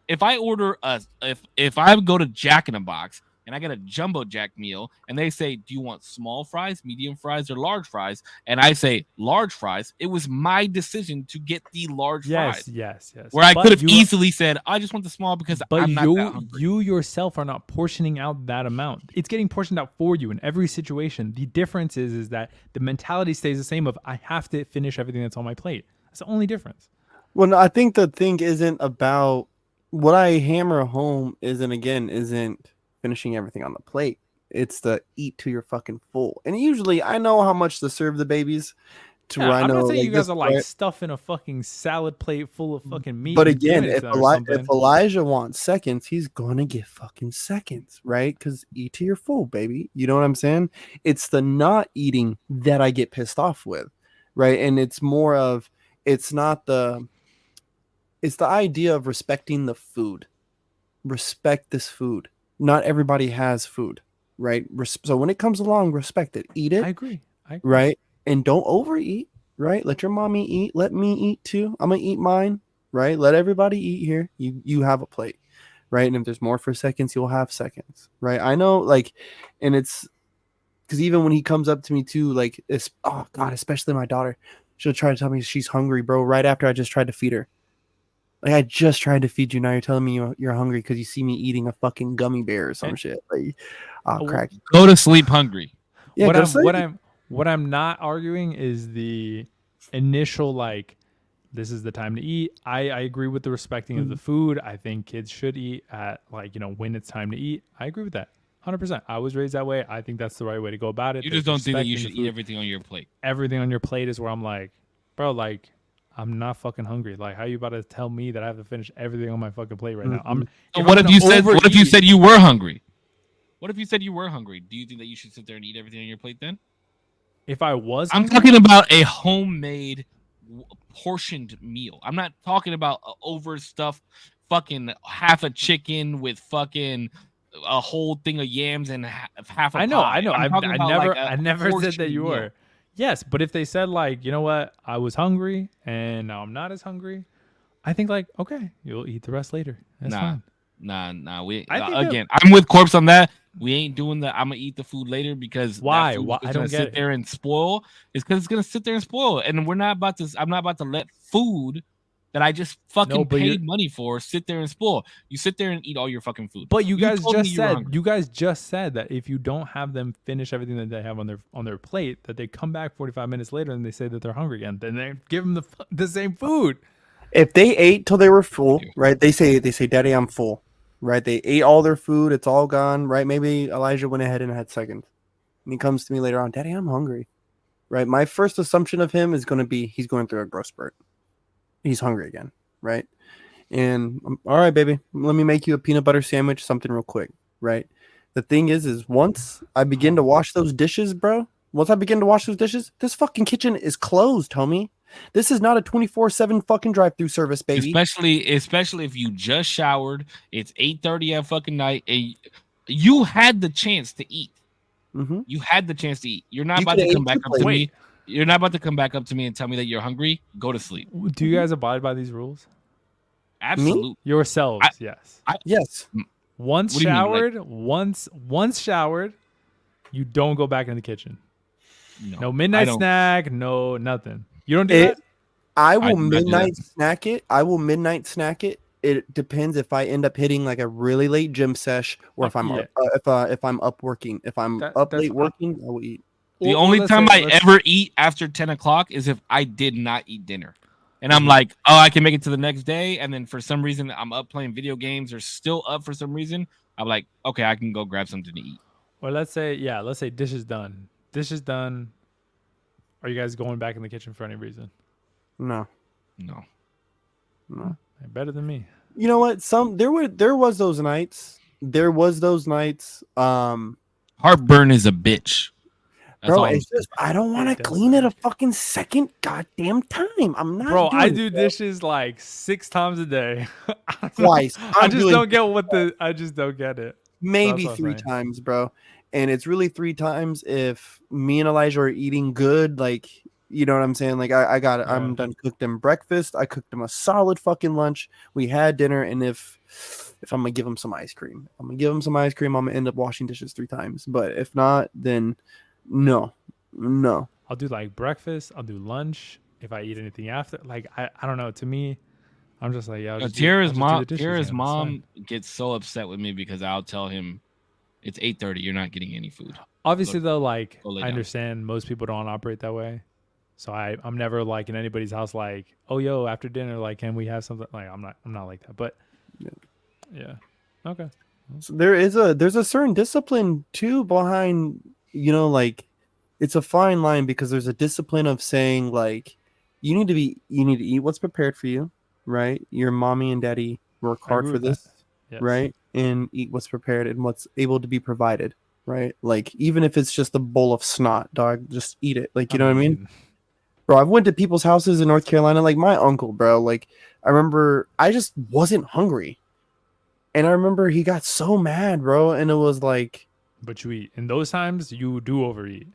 if I go to Jack in a Box and I get a jumbo jack meal and they say, do you want small fries, medium fries, or large fries? And I say large fries, it was my decision to get the large fries. Yes. Where I could have easily said, I just want the small because I'm not that hungry. You yourself are not portioning out that amount. It's getting portioned out for you in every situation. The difference is that the mentality stays the same of I have to finish everything that's on my plate. That's the only difference. Well, no, I think the thing isn't about what I hammer home isn't finishing everything on the plate. It's the eat till you're fucking full. And usually I know how much to serve the babies to where I know. I'm not saying you guys are like stuffing a fucking salad plate full of fucking meat. But again, if Elijah wants seconds, he's gonna get fucking seconds, right? Because eat till you're full, baby. You know what I'm saying? It's the not eating that I get pissed off with, right? And it's more of it's the idea of respecting the food. Respect this food. Not everybody has food, right? So when it comes along, respect it. Eat it. I agree. Right? And don't overeat, right? Let your mommy eat. Let me eat too. I'm going to eat mine, right? Let everybody eat here. You have a plate, right? And if there's more for seconds, you'll have seconds, right? I know, like, and it's because even when he comes up to me too, like, oh God, especially my daughter, she'll try to tell me she's hungry, bro, right after I just tried to feed her. Like, I just tried to feed you. Now you're telling me you're hungry because you see me eating a fucking gummy bear or some shit. Like, crack. Go to sleep hungry. Yeah, what I'm not arguing is the initial, like, this is the time to eat. I agree with the respecting of the food. I think kids should eat at, like, when it's time to eat. I agree with that. 100%. I was raised that way. I think that's the right way to go about it. You just don't think that you should eat everything on your plate. Everything on your plate is where I'm like, bro, like, I'm not fucking hungry. Like, how are you about to tell me that I have to finish everything on my fucking plate right now? What if you said you were hungry? What if you said you were hungry? Do you think that you should sit there and eat everything on your plate then? If I was hungry? I'm talking about a homemade portioned meal. I'm not talking about overstuffed fucking half a chicken with fucking a whole thing of yams and half a I know. pie. I never said that you were. Yes, but if they said, like, you know what, I was hungry and now I'm not as hungry, I think, like, okay, you'll eat the rest later. That's fine. Nah. I'm with Korpsx on that. We ain't doing the I'm gonna eat the food later because why? I don't sit there and spoil. It's because it's gonna sit there and spoil, and I'm not about to let food that I just fucking paid money for sit there and spoil. You sit there and eat all your fucking food. But you guys just said that if you don't have them finish everything that they have on their plate, that they come back 45 minutes later and they say that they're hungry again. Then they give them the same food. If they ate till they were full, right? They say, Daddy, I'm full, right? They ate all their food. It's all gone, right? Maybe Elijah went ahead and had seconds. And he comes to me later on, Daddy, I'm hungry, right? My first assumption of him is going to be he's going through a growth spurt. He's hungry again, right? And all right, baby, let me make you a peanut butter sandwich, something real quick, right? The thing is once I begin to wash those dishes, bro, this fucking kitchen is closed, homie. This is not a 24/7 fucking drive-through service, baby. Especially if you just showered, it's 8:30 at fucking night, and you had the chance to eat. Mm-hmm. You had the chance to eat. You're not about to come back up to me. You're not about to come back up to me and tell me that you're hungry. Go to sleep. Do you guys abide by these rules? Absolutely. Me? Yourselves, yes. Yes. Once showered, once showered, you don't go back in the kitchen. No midnight snack, no nothing. You don't do that? I will midnight snack it. it depends if I end up hitting like a really late gym sesh, or if I'm if I'm up working. If I'm up late working, I will eat. The only time I ever eat after 10 o'clock is if I did not eat dinner. And I'm like, oh, I can make it to the next day. And then for some reason, I'm up playing video games or still up for some reason. I'm like, okay, I can go grab something to eat. Or let's say dish is done. Dish is done. Are you guys going back in the kitchen for any reason? No. Better than me. You know what? There was those nights. Heartburn is a bitch. Bro, it's just I don't want to clean it a fucking second goddamn time. I'm not. Bro, I do dishes like 6 times a day. Twice. I just don't get it. Maybe 3 times, bro. And it's really 3 times if me and Elijah are eating good, like, you know what I'm saying? Like I got it. I'm done cooked them breakfast. I cooked them a solid fucking lunch. We had dinner, and if I'm gonna give them some ice cream, I'm gonna end up washing dishes 3 times. But if not, then no. I'll do like breakfast. I'll do lunch. If I eat anything after, like I don't know. To me, I'm just like, yeah. Tierra's mom gets so upset with me because I'll tell him it's 8:30. You're not getting any food. Obviously, though, like I understand most people don't operate that way. So I'm never like in anybody's house like, oh yo, after dinner, like, can we have something? Like I'm not like that. But yeah. Okay. So there's a certain discipline too behind, you know, like it's a fine line because there's a discipline of saying like you need to eat what's prepared for you, right? Your mommy and daddy work hard for this, yes. Right? And eat what's prepared and what's able to be provided, right? Like even if it's just a bowl of snot, dog, just eat it. Like, you know what I mean? Bro, I've went to people's houses in North Carolina, like my uncle, bro. Like I remember I just wasn't hungry. And I remember he got so mad, bro. And it was like, but you eat. In those times, you do overeat.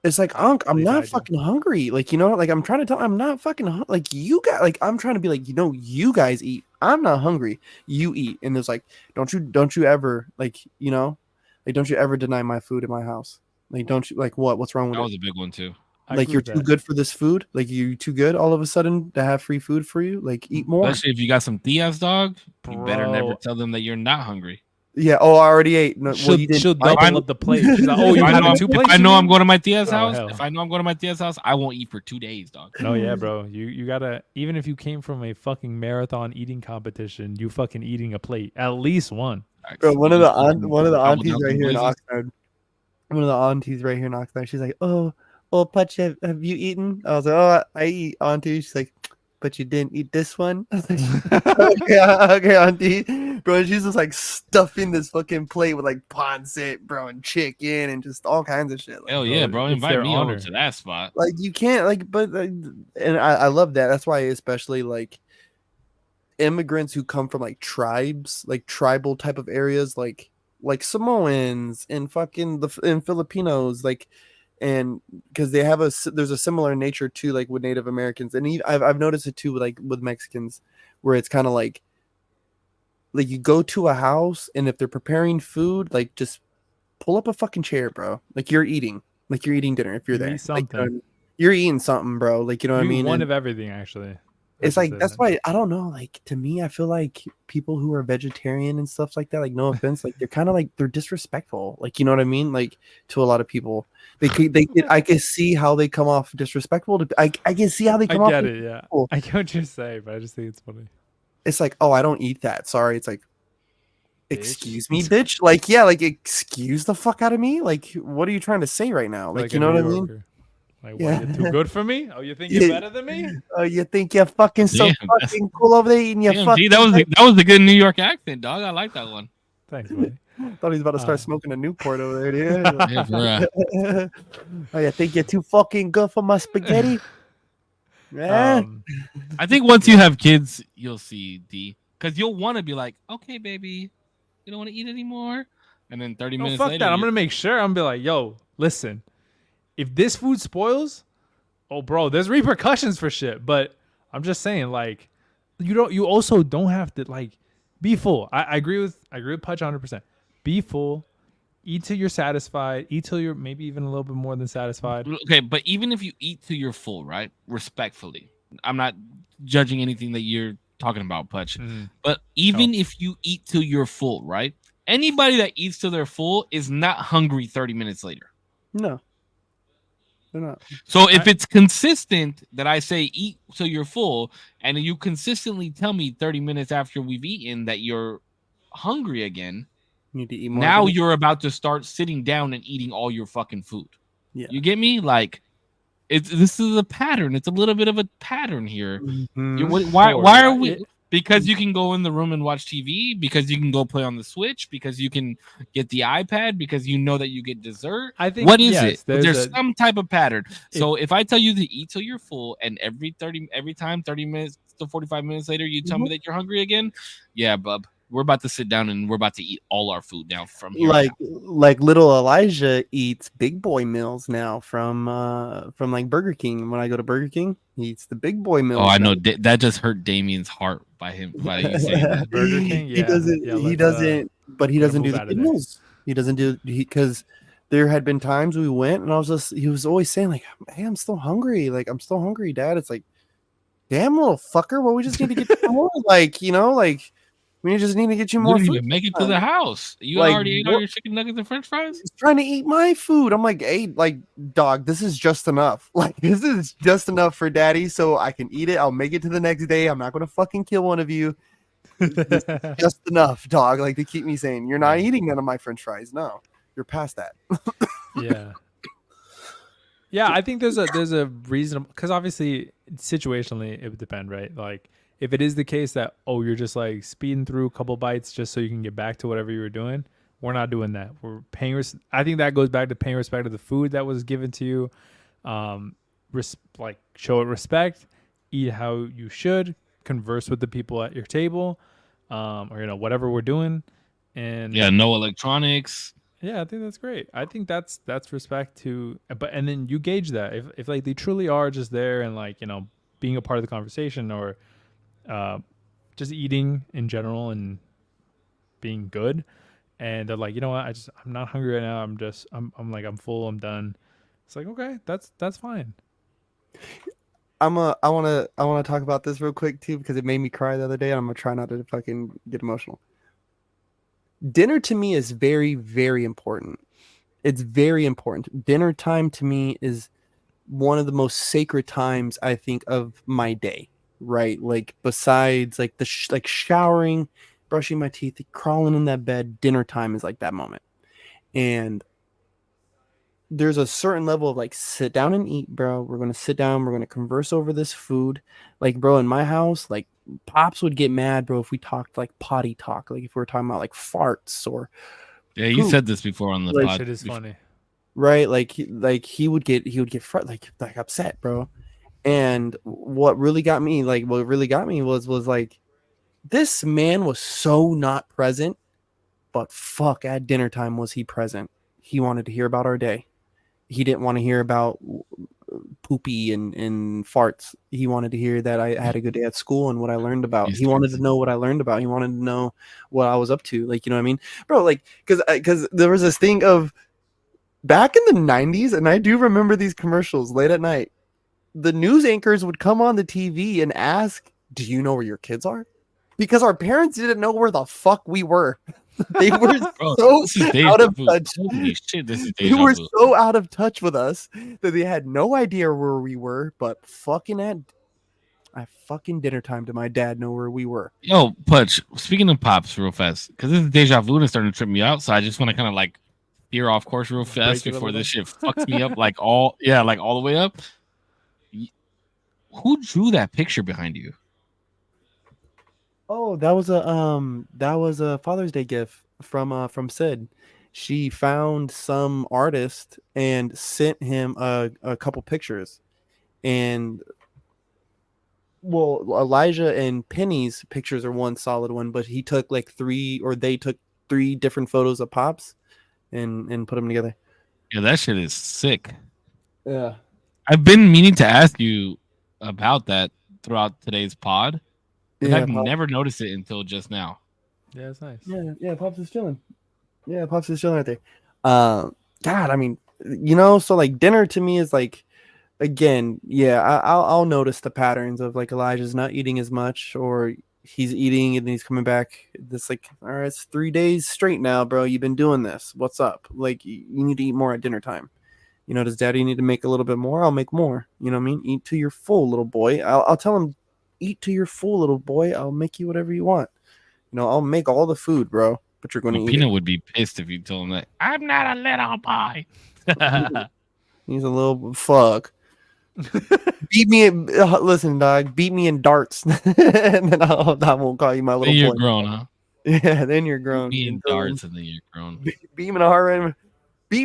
It's like, Unc, I'm not fucking hungry. Like, you know, like I'm trying to tell, I'm not fucking like you got, like I'm trying to be like, you know, you guys eat. I'm not hungry. You eat. And it's like, don't you ever, like, you know, like don't you ever deny my food in my house? Like, don't you, like what's wrong with that? That was a big one too. Like you're too good for this food. Like you're too good all of a sudden to have free food for you. Like eat more. Especially if you got some tias, dog. Bro. You better never tell them that you're not hungry. Yeah. Oh, I already ate. No, she'll double up the plate. She's like, oh, you having 2 plates? If I know I'm going to my tia's house. If I know I'm going to my tia's house, I won't eat for 2 days, dog. No, yeah, bro. You gotta. Even if you came from a fucking marathon eating competition, you fucking eating a plate, at least one. Bro, one of the aunties right here in Oxnard. One of the aunties right here in Oxnard. She's like, oh, Putch, have you eaten? I was like, oh, I eat, auntie. She's like, but you didn't eat this one? I was like, okay, auntie. Bro, and she's just like stuffing this fucking plate with like pancit, bro, and chicken and just all kinds of shit. Like, hell yeah, bro. Invite me over to that spot. Like, you can't, like, but, and I love that. That's why, especially, like, immigrants who come from, like, tribes, like, tribal type of areas, like Samoans and fucking and Filipinos, like, and because they have there's a similar nature to like with Native Americans, and I've noticed it too with Mexicans, where it's kind of like you go to a house and if they're preparing food, like just pull up a fucking chair, bro. Like you're eating dinner if you're there. Like, you're eating something, bro. Like, you know what I mean? One of everything, actually. It's like that's why I don't know. Like to me, I feel like people who are vegetarian and stuff like that, like no offense, like they're kind of like they're disrespectful. Like, you know what I mean? Like to a lot of people, I can see how they come off disrespectful. I can see how they come off. I get it, yeah. I get what you're saying, but I just think it's funny. It's like, oh, I don't eat that. Sorry. It's like, excuse me, bitch. Like, yeah, like excuse the fuck out of me. Like, what are you trying to say right now? Like you know what I mean? Like, what, you're too good for me? Oh, you think you're better than me? Oh, you think you're fucking fucking cool over there eating your fucking... that was a good New York accent, dog. I like that one. Thanks, buddy. Thought he was about to start smoking a Newport over there, dude. Oh, you think you're too fucking good for my spaghetti? I think once you have kids, you'll see D. Because you'll want to be like, okay, baby, you don't want to eat anymore? And then 30 minutes later... fuck that. I'm going to make sure. I'm going to be like, yo, listen. If this food spoils, oh bro, there's repercussions for shit. But I'm just saying, like, you also don't have to like be full. I agree with Pudge 100%. Be full, eat till you're satisfied, eat till you're maybe even a little bit more than satisfied. Okay, but even if you eat till you're full, right? Respectfully. I'm not judging anything that you're talking about, Putch. Mhm. But even if you eat till you're full, right? Anybody that eats till they're full is not hungry 30 minutes later. No, they're not. So if it's consistent that I say eat till you're full, and you consistently tell me 30 minutes after we've eaten that you're hungry again, You need to eat more. now you're about to start sitting down and eating all your fucking food. Yeah. You get me? Like, this is a pattern. It's a little bit of a pattern here. Mhm. Why are we? Because you can go in the room and watch TV, because you can go play on the Switch, because you can get the iPad, because you know that you get dessert. I think what is yes, it? There's some type of pattern. So if I tell you to eat till you're full, and every 30 minutes to 45 minutes later you tell me that you're hungry again, yeah, bub, we're about to sit down and we're about to eat all our food now from here. Like little Elijah eats big boy meals now from like Burger King. When I go to Burger King, he eats the big boy meals. Oh, I know that just hurt Damien's heart by you saying that. Burger King. Yeah, he doesn't do the big meals. He doesn't do because there had been times we went and he was always saying like, "Hey, I'm still hungry. Like I'm still hungry, Dad." It's like, damn little fucker. Well, we just need to get more. Like we just need to get you more food. Even make it to the house. You already ate all your chicken nuggets and French fries. He's trying to eat my food. I'm like, hey, like, dog, this is just enough. Like, this is just enough for Daddy, so I can eat it. I'll make it to the next day. I'm not gonna fucking kill one of you. This is just enough, dog. Like, to keep me saying, you're not eating none of my French fries. No, you're past that. Yeah. Yeah, I think there's a reasonable, because obviously situationally it would depend, right? Like if it is the case that you're just like speeding through a couple bites just so you can get back to whatever you were doing, we're not doing that. We're paying. I think that goes back to paying respect to the food that was given to you. Like show it respect, eat how you should, converse with the people at your table, or whatever we're doing, and no electronics. Yeah, I think that's great. I think that's respect to, and then you gauge that if like they truly are just there and like being a part of the conversation or just eating in general and being good, and they're like, you know what, I'm not hungry right now. I'm full. I'm done. It's like, okay, that's fine. I want to talk about this real quick too because it made me cry the other day. I'm gonna try not to fucking get emotional. Dinner to me is very, very important. It's very important. Dinner time to me is one of the most sacred times I think of my day, right? Like besides like like showering, brushing my teeth, crawling in that bed, dinner time is like that moment. And there's a certain level of like, sit down and eat, bro. We're going to sit down. We're going to converse over this food. Like, bro, in my house, like Pops would get mad, bro, if we talked like potty talk, like if we were talking about like farts or you poop. said this before on the like, pod. Shit is funny, right? Like he would get like upset, bro. And what really got me was like this man was so not present, but fuck, at dinner time was he present. He wanted to hear about our day. He didn't want to hear about poopy and farts. He wanted to hear that I had a good day at school and what I learned about. He wanted to know what I learned about. He wanted to know what I was up to. Like, you know what I mean? Bro, like, because there was this thing of back in the 90s, and I do remember these commercials late at night. The news anchors would come on the TV and ask, do you know where your kids are? Because our parents didn't know where the fuck we were. They were so out of touch. Holy shit, they were so out of touch with us that they had no idea where we were. But fucking at dinner time, did my dad know where we were? Yo, Putch. Speaking of Pops, real fast, because this is deja vu and it's starting to trip me out. So I just want to kind of like veer off course real fast before this shit fucks me up. Like all the way up. Who drew that picture behind you? Oh, that was a Father's Day gift from Sid. She found some artist and sent him a couple pictures. And well, Elijah and Penny's pictures are one solid one, but they took three different photos of Pops and put them together. Yeah, that shit is sick. Yeah. I've been meaning to ask you about that throughout today's pod. Yeah, I've never noticed it until just now. Yeah, it's nice. Yeah, Pops is chilling. Yeah, Pops is chilling right there. God, I mean, so like dinner to me is like, again, yeah, I'll notice the patterns of like Elijah's not eating as much, or he's eating and he's coming back. It's like, all right, it's 3 days straight now, bro. You've been doing this. What's up? Like, you need to eat more at dinner time. Does daddy need to make a little bit more? I'll make more. You know what I mean? Eat to your full, little boy. I'll tell him, eat to your full, little boy. I'll make you whatever you want. I'll make all the food, bro. But you're going to eat Peanut it. would be pissed if you told him that. I'm not a little boy. He's a little fuck. Beat me. Listen, dog. Beat me in darts, and then I won't call you my little Then you're boy. grown, huh? Yeah, then you're grown. Beat me in darts, and then you're grown. Beat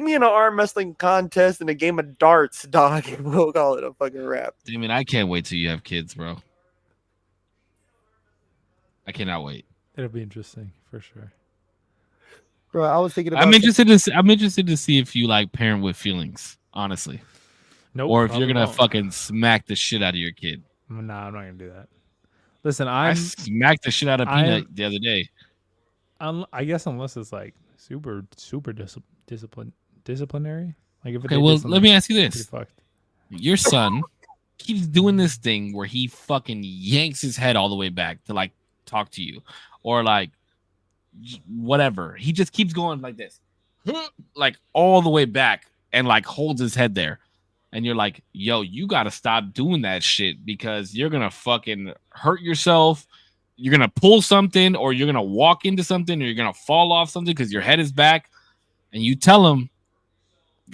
me in an arm wrestling contest in a game of darts, dog. We'll call it a fucking rap. I mean, I can't wait till you have kids, bro. I cannot wait. It'll be interesting for sure. Bro, I was thinking about. I'm interested to see if you like parent with feelings, honestly. Nope. Or if you're gonna fucking smack the shit out of your kid. Nah, I'm not gonna do that. Listen, I smacked the shit out of Peanut the other day. I guess unless it's like super disciplinary. Like if okay, well, let me ask you this: your son keeps doing this thing where he fucking yanks his head all the way back to like talk to you, or like whatever. He just keeps going like this, like all the way back, and like holds his head there. And you're like, yo, you got to stop doing that shit because you're going to fucking hurt yourself. You're going to pull something or you're going to walk into something or you're going to fall off something because your head is back. And you tell him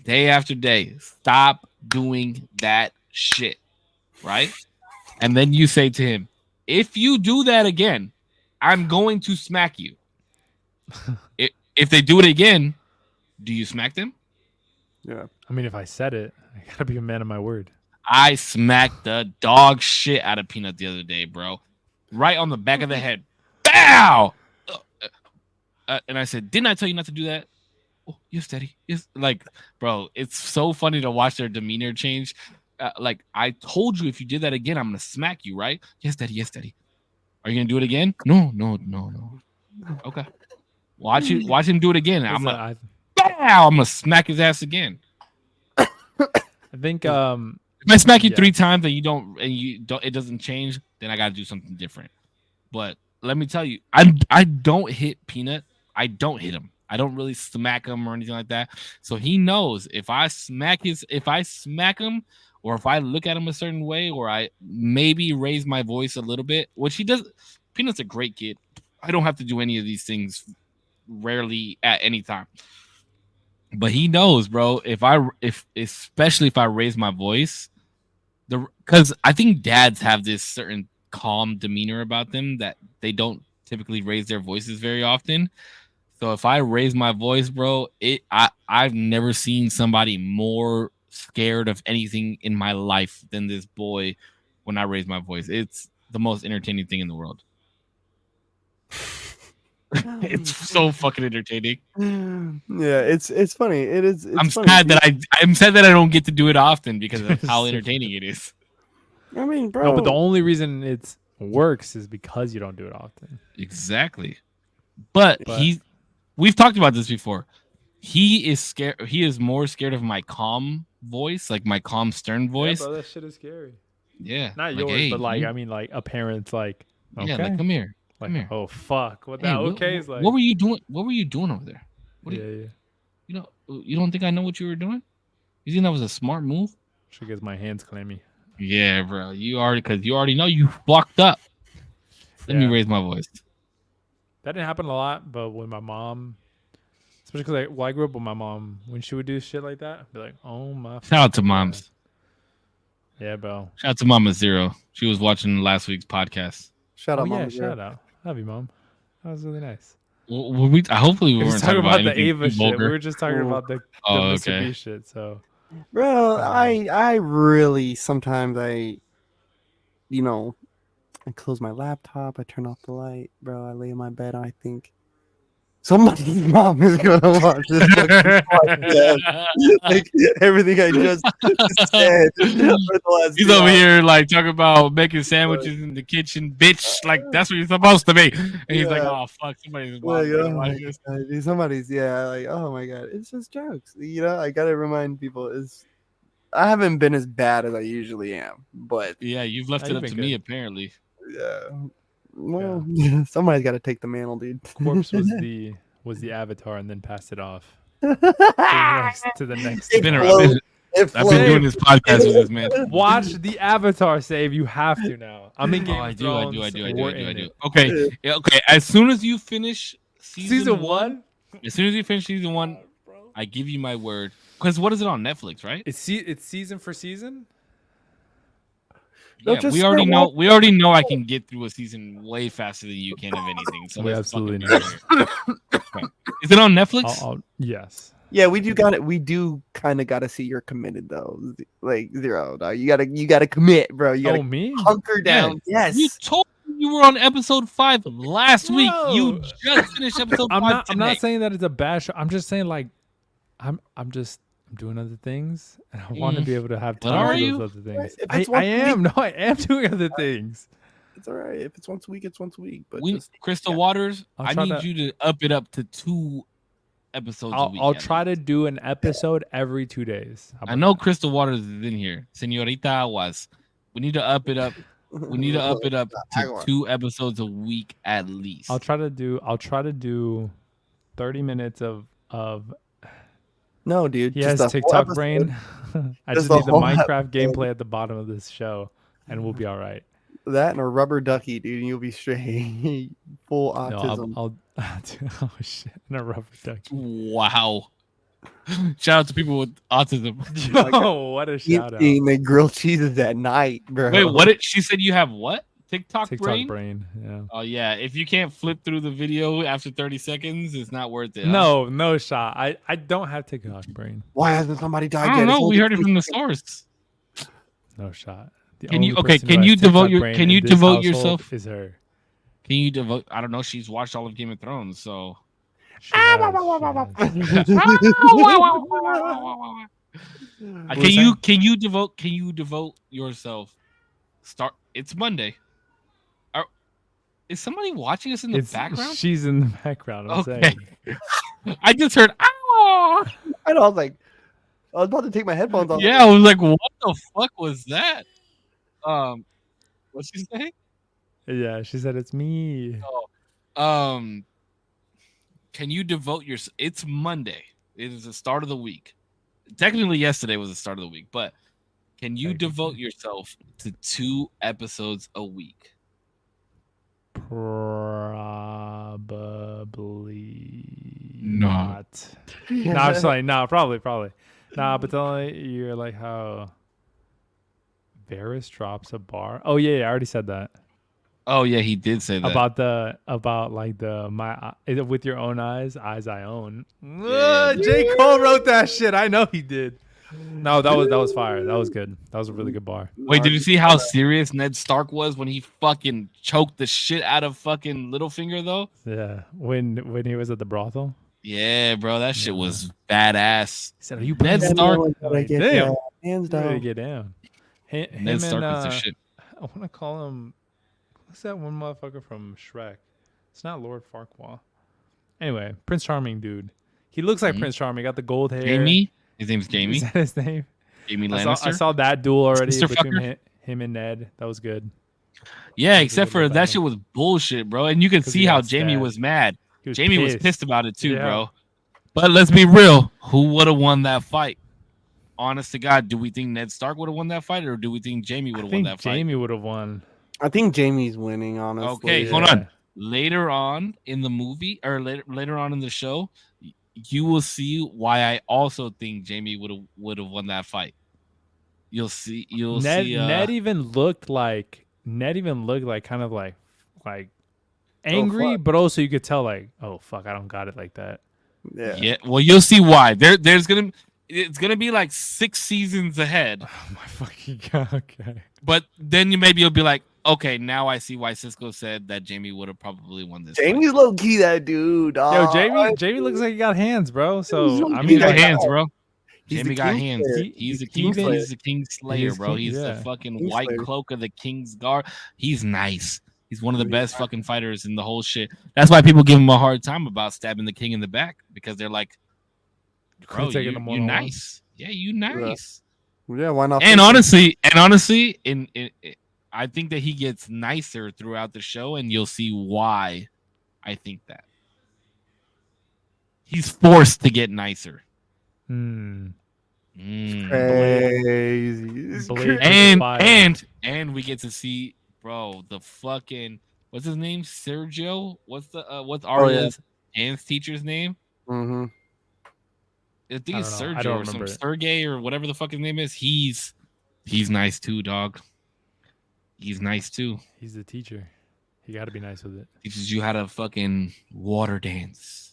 day after day, stop doing that shit. Right? And then you say to him, if you do that again, I'm going to smack you. If they do it again, do you smack them? Yeah. I mean, if I said it, I gotta be a man of my word. I smacked the dog shit out of Peanut the other day, bro. Right on the back of the head. Bow! And I said, didn't I tell you not to do that? Oh, yes, daddy. Yes. Like, bro, it's so funny to watch their demeanor change. Like, I told you if you did that again, I'm going to smack you, right? Yes, daddy. Yes, daddy. Are you going to do it again? No. Okay. Watch him do it again. I'm going to smack his ass again. I think if I smack you 3 times and you don't it doesn't change, then I gotta do something different. But let me tell you, I don't hit Peanut. I don't hit him. I don't really smack him or anything like that. So he knows if I smack him or if I look at him a certain way or I maybe raise my voice a little bit, which he does. Peanut's a great kid. I don't have to do any of these things rarely at any time. But he knows, bro, especially if I raise my voice, because I think dads have this certain calm demeanor about them that they don't typically raise their voices very often. So if I raise my voice, bro, I've never seen somebody more scared of anything in my life than this boy when I raise my voice. It's the most entertaining thing in the world. It's so fucking entertaining. Yeah, it's funny. It is. I'm sad that I don't get to do it often because of how entertaining it is. I mean, bro. No, but the only reason it works is because you don't do it often. Exactly. But we've talked about this before. He is scared. He is more scared of my calm voice, like my calm, stern voice. Yeah, bro, that shit is scary. Yeah, not yours, hey, but like I mean, like a parent's like, okay. Yeah, like come here. Like, oh fuck! What that okay is like? What were you doing? What were you doing over there? Yeah. You don't think I know what you were doing? You think that was a smart move? She gets my hands clammy. Yeah, bro. You already know you fucked up. Let me raise my voice. That didn't happen a lot, but when my mom, especially because I grew up with my mom, when she would do shit like that, I'd be like, oh my. Shout out to moms. Yeah, bro. Shout out to Mama Zero. She was watching last week's podcast. Shout out, Mama Zero. Shout out. Love you, Mom. That was really nice. Well, hopefully we weren't talking about the Ava shit. We were just talking about the Mr. B shit. So, bro, I really sometimes I close my laptop. I turn off the light, bro. I lay in my bed. And I think somebody's mom is gonna watch this podcast. Like everything I just said. He's over here like talking about making sandwiches in the kitchen, bitch. Like that's what you're supposed to be. And he's like, "Oh fuck, somebody's watching this." Somebody's like, "Oh my god, it's just jokes." I gotta remind people I haven't been as bad as I usually am, but yeah, you've left it up to me apparently. Yeah, Well, somebody's got to take the mantle, dude. Korpsx was the avatar and then passed it off to the next. It I've been doing this podcast with this man. Watch the avatar save. You have to now. I'm in Game I of do. Thrones. Okay. As soon as you finish Season 1? As soon as you finish season 1, I give you my word. Because what is it on Netflix, right? It's season for season. No, Yeah, we already know. We already know I can get through a season way faster than you can of anything. So We let's absolutely fucking do it. Okay. Is it on Netflix? Yes. Yeah, we do kind of got to see you're committed though. Like Zero, dog. You gotta commit, bro. You gotta me? hunker down. Yes. You told me you were on episode 5 last week. You just finished episode 5. I'm not saying that it's a bad show. I'm just saying like, I'm doing other things, and I want to be able to have time for those other things. I am doing other things. It's all right. If it's once a week, it's once a week. But Crystal Waters, I need you to up it up to 2 episodes a week. I'll try to do an episode every 2 days. I know Crystal Waters is in here. Señorita Aguas. We need to up it up. We need to up it up to 2 episodes a week at least. I'll try to do 30 minutes of no, dude. He has TikTok brain. I just need the Minecraft gameplay at the bottom of this show, and we'll be all right. That and a rubber ducky, dude, and you'll be straight. Full autism. No, oh shit, and a rubber ducky. Wow. Shout out to people with autism. Yo, what a shout out. Eating the grilled cheeses at night, bro. Wait, what? She said you have what? TikTok brain? Yeah. Oh yeah. If you can't flip through the video after 30 seconds, it's not worth it. No shot. I don't have TikTok brain. Why hasn't somebody died yet? I don't know. We heard it from the source. No shot. Can you devote yourself? Is her. Can you devote? I don't know. She's watched all of Game of Thrones, so. Can you devote yourself? It's Monday. Is somebody watching us in the background? She's in the background. I'm saying. I just heard. Ah! I know. I was about to take my headphones off. Yeah, I was like, what the fuck was that? What'd she say? Yeah, she said it's me. Can you devote your? It's Monday. It is the start of the week. Technically, yesterday was the start of the week, but can you devote yourself to 2 episodes a week? Probably No. not. No, I'm just like, no, probably. Nah, but you're like how Varys drops a bar. Oh yeah, I already said that. Oh yeah, he did say that about with your own eyes I own. Yeah, J. Cole wrote that shit. I know he did. No, that was fire. That was good. That was a really good bar. Wait, did you see how serious Ned Stark was when he fucking choked the shit out of fucking Littlefinger though? Yeah, when he was at the brothel. Yeah, bro, that shit was badass. He said, "Are you Ned Stark?" Damn, hands down. get down. Ned Stark was the shit. I want to call him. What's that one motherfucker from Shrek? It's not Lord Farquaad. Anyway, Prince Charming dude. He looks like Prince Charming. Got the gold hair. Jamie. His name's Jamie. Is that his name? Jamie Lannister. I saw that duel already Mr. between him and Ned. That was good. Yeah, except for that shit was bullshit, bro. And you can see how Jamie was mad. Jamie was pissed about it too, bro. But let's be real. Who would have won that fight? Honest to God, do we think Ned Stark would have won that fight, or do we think Jamie would have won that fight? Jamie would have won. I think Jamie's winning, honestly. Okay, hold on. Later on in the movie, or later on in the show, you will see why I also think Jamie would have won that fight. You'll see. Ned even looked like kind of like angry, but also you could tell like, oh fuck, I don't got it like that. Yeah. Well, you'll see why. It's gonna be like 6 seasons ahead. Oh my fucking god. Okay. But then you'll be like, okay, now I see why Cisco said that Jamie would have probably won this. Jamie's low key that dude. Yo, Jamie looks like he got hands, bro. So I mean, he got hands, bro. Jamie got hands. Slayer. He's the king. He's the king slayer, bro. He's the fucking white cloak of the king's guard. He's nice. He's one of the best fucking fighters in the whole shit. That's why people give him a hard time about stabbing the king in the back, because they're like, bro, you nice. Yeah, you nice. Yeah, why not? And honestly, I think that he gets nicer throughout the show, and you'll see why I think that. He's forced to get nicer. Hmm. Crazy. It's Blade crazy. with fire. And we get to see, bro, the fucking what's his name? Sergio? What's Arya's dance teacher's name? Mm-hmm. I think I it's don't know. I Sergio don't or some remember it. Sergey or whatever the fuck his name is. He's nice too, dog. He's nice too. He's the teacher. He got to be nice with it. Teaches you how to fucking water dance.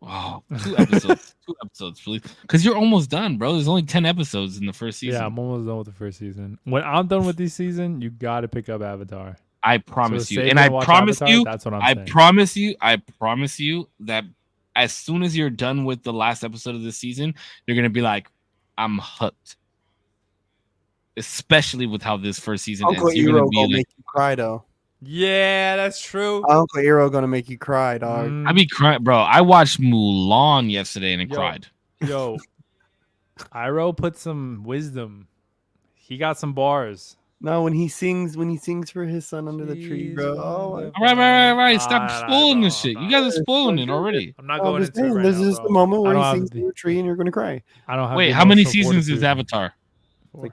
Wow, 2 episodes. 2 episodes, please. Because you're almost done, bro. There's only 10 episodes in the first season. Yeah, I'm almost done with the first season. When I'm done with this season, you got to pick up Avatar. I promise So you. save And and I watch promise Avatar, you, that's what I'm I saying. promise you that as soon as you're done with the last episode of this season, you're going to be like, I'm hooked. Especially with how this first season Uncle ends. You're going Eero to be gonna like, make you cry though. Yeah, that's true. Uncle Eero gonna make you cry, dog. I be crying, bro. I watched Mulan yesterday and I cried. Yo, Iroh put some wisdom. He got some bars. No, when he sings for his son under the tree, bro. Oh, Right. Stop spoiling this shit. You guys are spoiling it already. I'm not I'm going just into it saying, right there's now, just bro. a moment where I he don't sings have to a tree and you're gonna cry. I don't have. Wait, the how many emotional seasons is fortitude. Avatar? 4.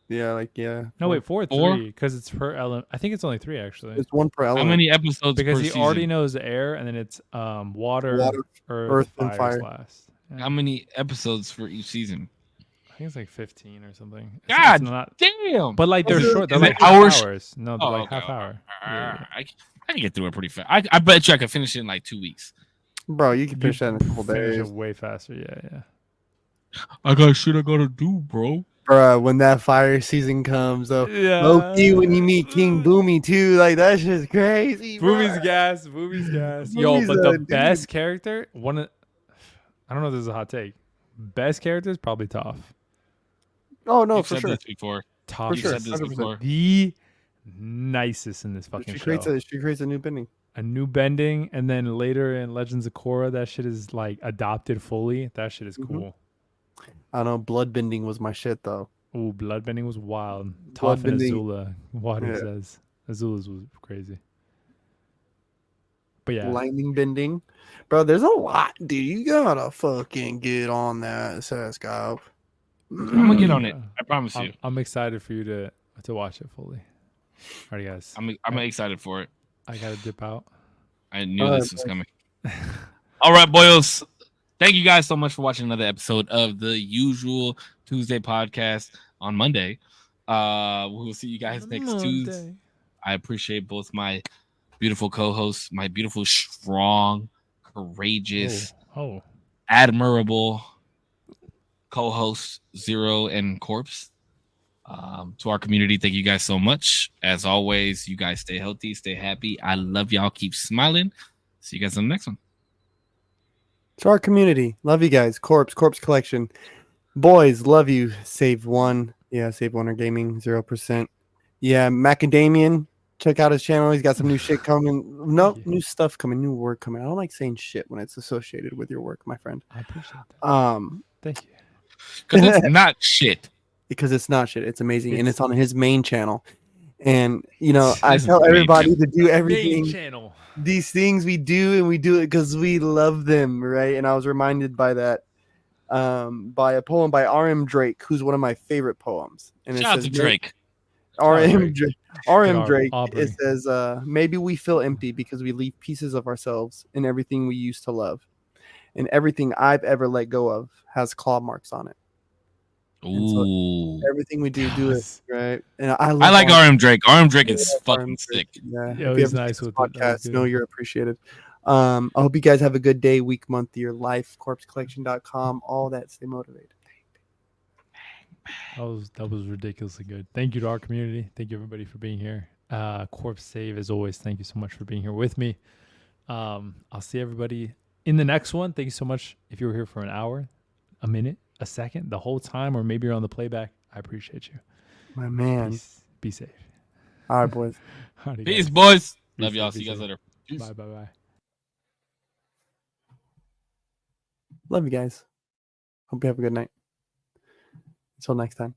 Yeah. No, wait, 4? 3 because it's per element. I think it's only 3 actually. It's one per How element. many episodes Because per he season? already knows the air, and then it's water, earth, and fire's fire. last. Yeah. How many episodes for each season? I think it's like 15 or something. God it's not, damn. but like they're Is it- short. They're is like it half hours? hours. No, they're Oh, like okay. half hour. Yeah. I can get through it pretty fast. I bet you I can finish it in like 2 weeks. Bro, you can finish that in a couple Finish days. it way faster. Yeah. I got shit I gotta do, bro. Bro, when that fire season comes, though. Yeah. Low-key, when you meet King Boomy, too. Like, that's just crazy, bro. Boomy's gas. Yo, Boomy's but a the dude. best character, I don't know if this is a hot take. Best character is probably Toph. Oh, no, You've for said sure. this before. Toph For You've sure. said this 100%. before. the nicest in this fucking She show. creates a new bending. A new bending, and then later in Legends of Korra, that shit is like adopted fully. That shit is cool. I don't know. Blood bending was my shit, though. Ooh, bloodbending was wild. Blood Toph and bending- Azula. Water Yeah. says Azula's was crazy. But yeah, Lightning bending. Bro, there's a lot, dude. You gotta fucking get on that, Sascope. I'm gonna get on it. I promise you. I'm excited for you to watch it fully. All right, guys. I'm excited for it. I gotta dip out. I knew this was coming. All right, boyos. Thank you guys so much for watching another episode of the usual Tuesday podcast on Monday. We will see you guys next Tuesday. I appreciate both my beautiful co-hosts, my beautiful, strong, courageous, admirable co-hosts, Zero and Korpsx. To our community, thank you guys so much. As always, you guys stay healthy, stay happy. I love y'all. Keep smiling. See you guys on the next one. To our community, love you guys. Korpsx Collection. Boys, love you. Save One. Yeah, Save One or Gaming, 0%. Yeah, Macadamian. Check out his channel. He's got some new shit coming. No, new stuff coming, new work coming. I don't like saying shit when it's associated with your work, my friend. I appreciate that. Thank you. Because it's not shit. Because it's not shit. It's amazing. And It's it's on his main channel. And, you know, I tell everybody to do everything. Main channel. These things we do, and we do it because we love them, right? And I was reminded by that by a poem by R.M. Drake, who's one of my favorite poems. And Shout out to Drake. R.M. Drake. Aubrey. It says, maybe we feel empty because we leave pieces of ourselves in everything we used to love. And everything I've ever let go of has claw marks on it. Ooh. So everything we do it, right? And I like RM Drake. RM Drake is fucking RM Drake. sick. Yeah, Yo, if you he's ever nice see with this it. That was podcast, know good. you're appreciated. I hope you guys have a good day, week, month, year, life, korpscollection.com, all that. Stay motivated. That was ridiculously good. Thank you to our community. Thank you everybody for being here. Corpse Save, as always, thank you so much for being here with me. I'll see everybody in the next one. Thank you so much. If you were here for an hour, a minute, a second, the whole time, or maybe you're on the playback, I appreciate you. My man. Be safe. All right, boys. Alrighty, Peace, guys. boys. Be Love safe, y'all. be See you guys safe. later. Peace. Bye. Love you guys. Hope you have a good night. Until next time.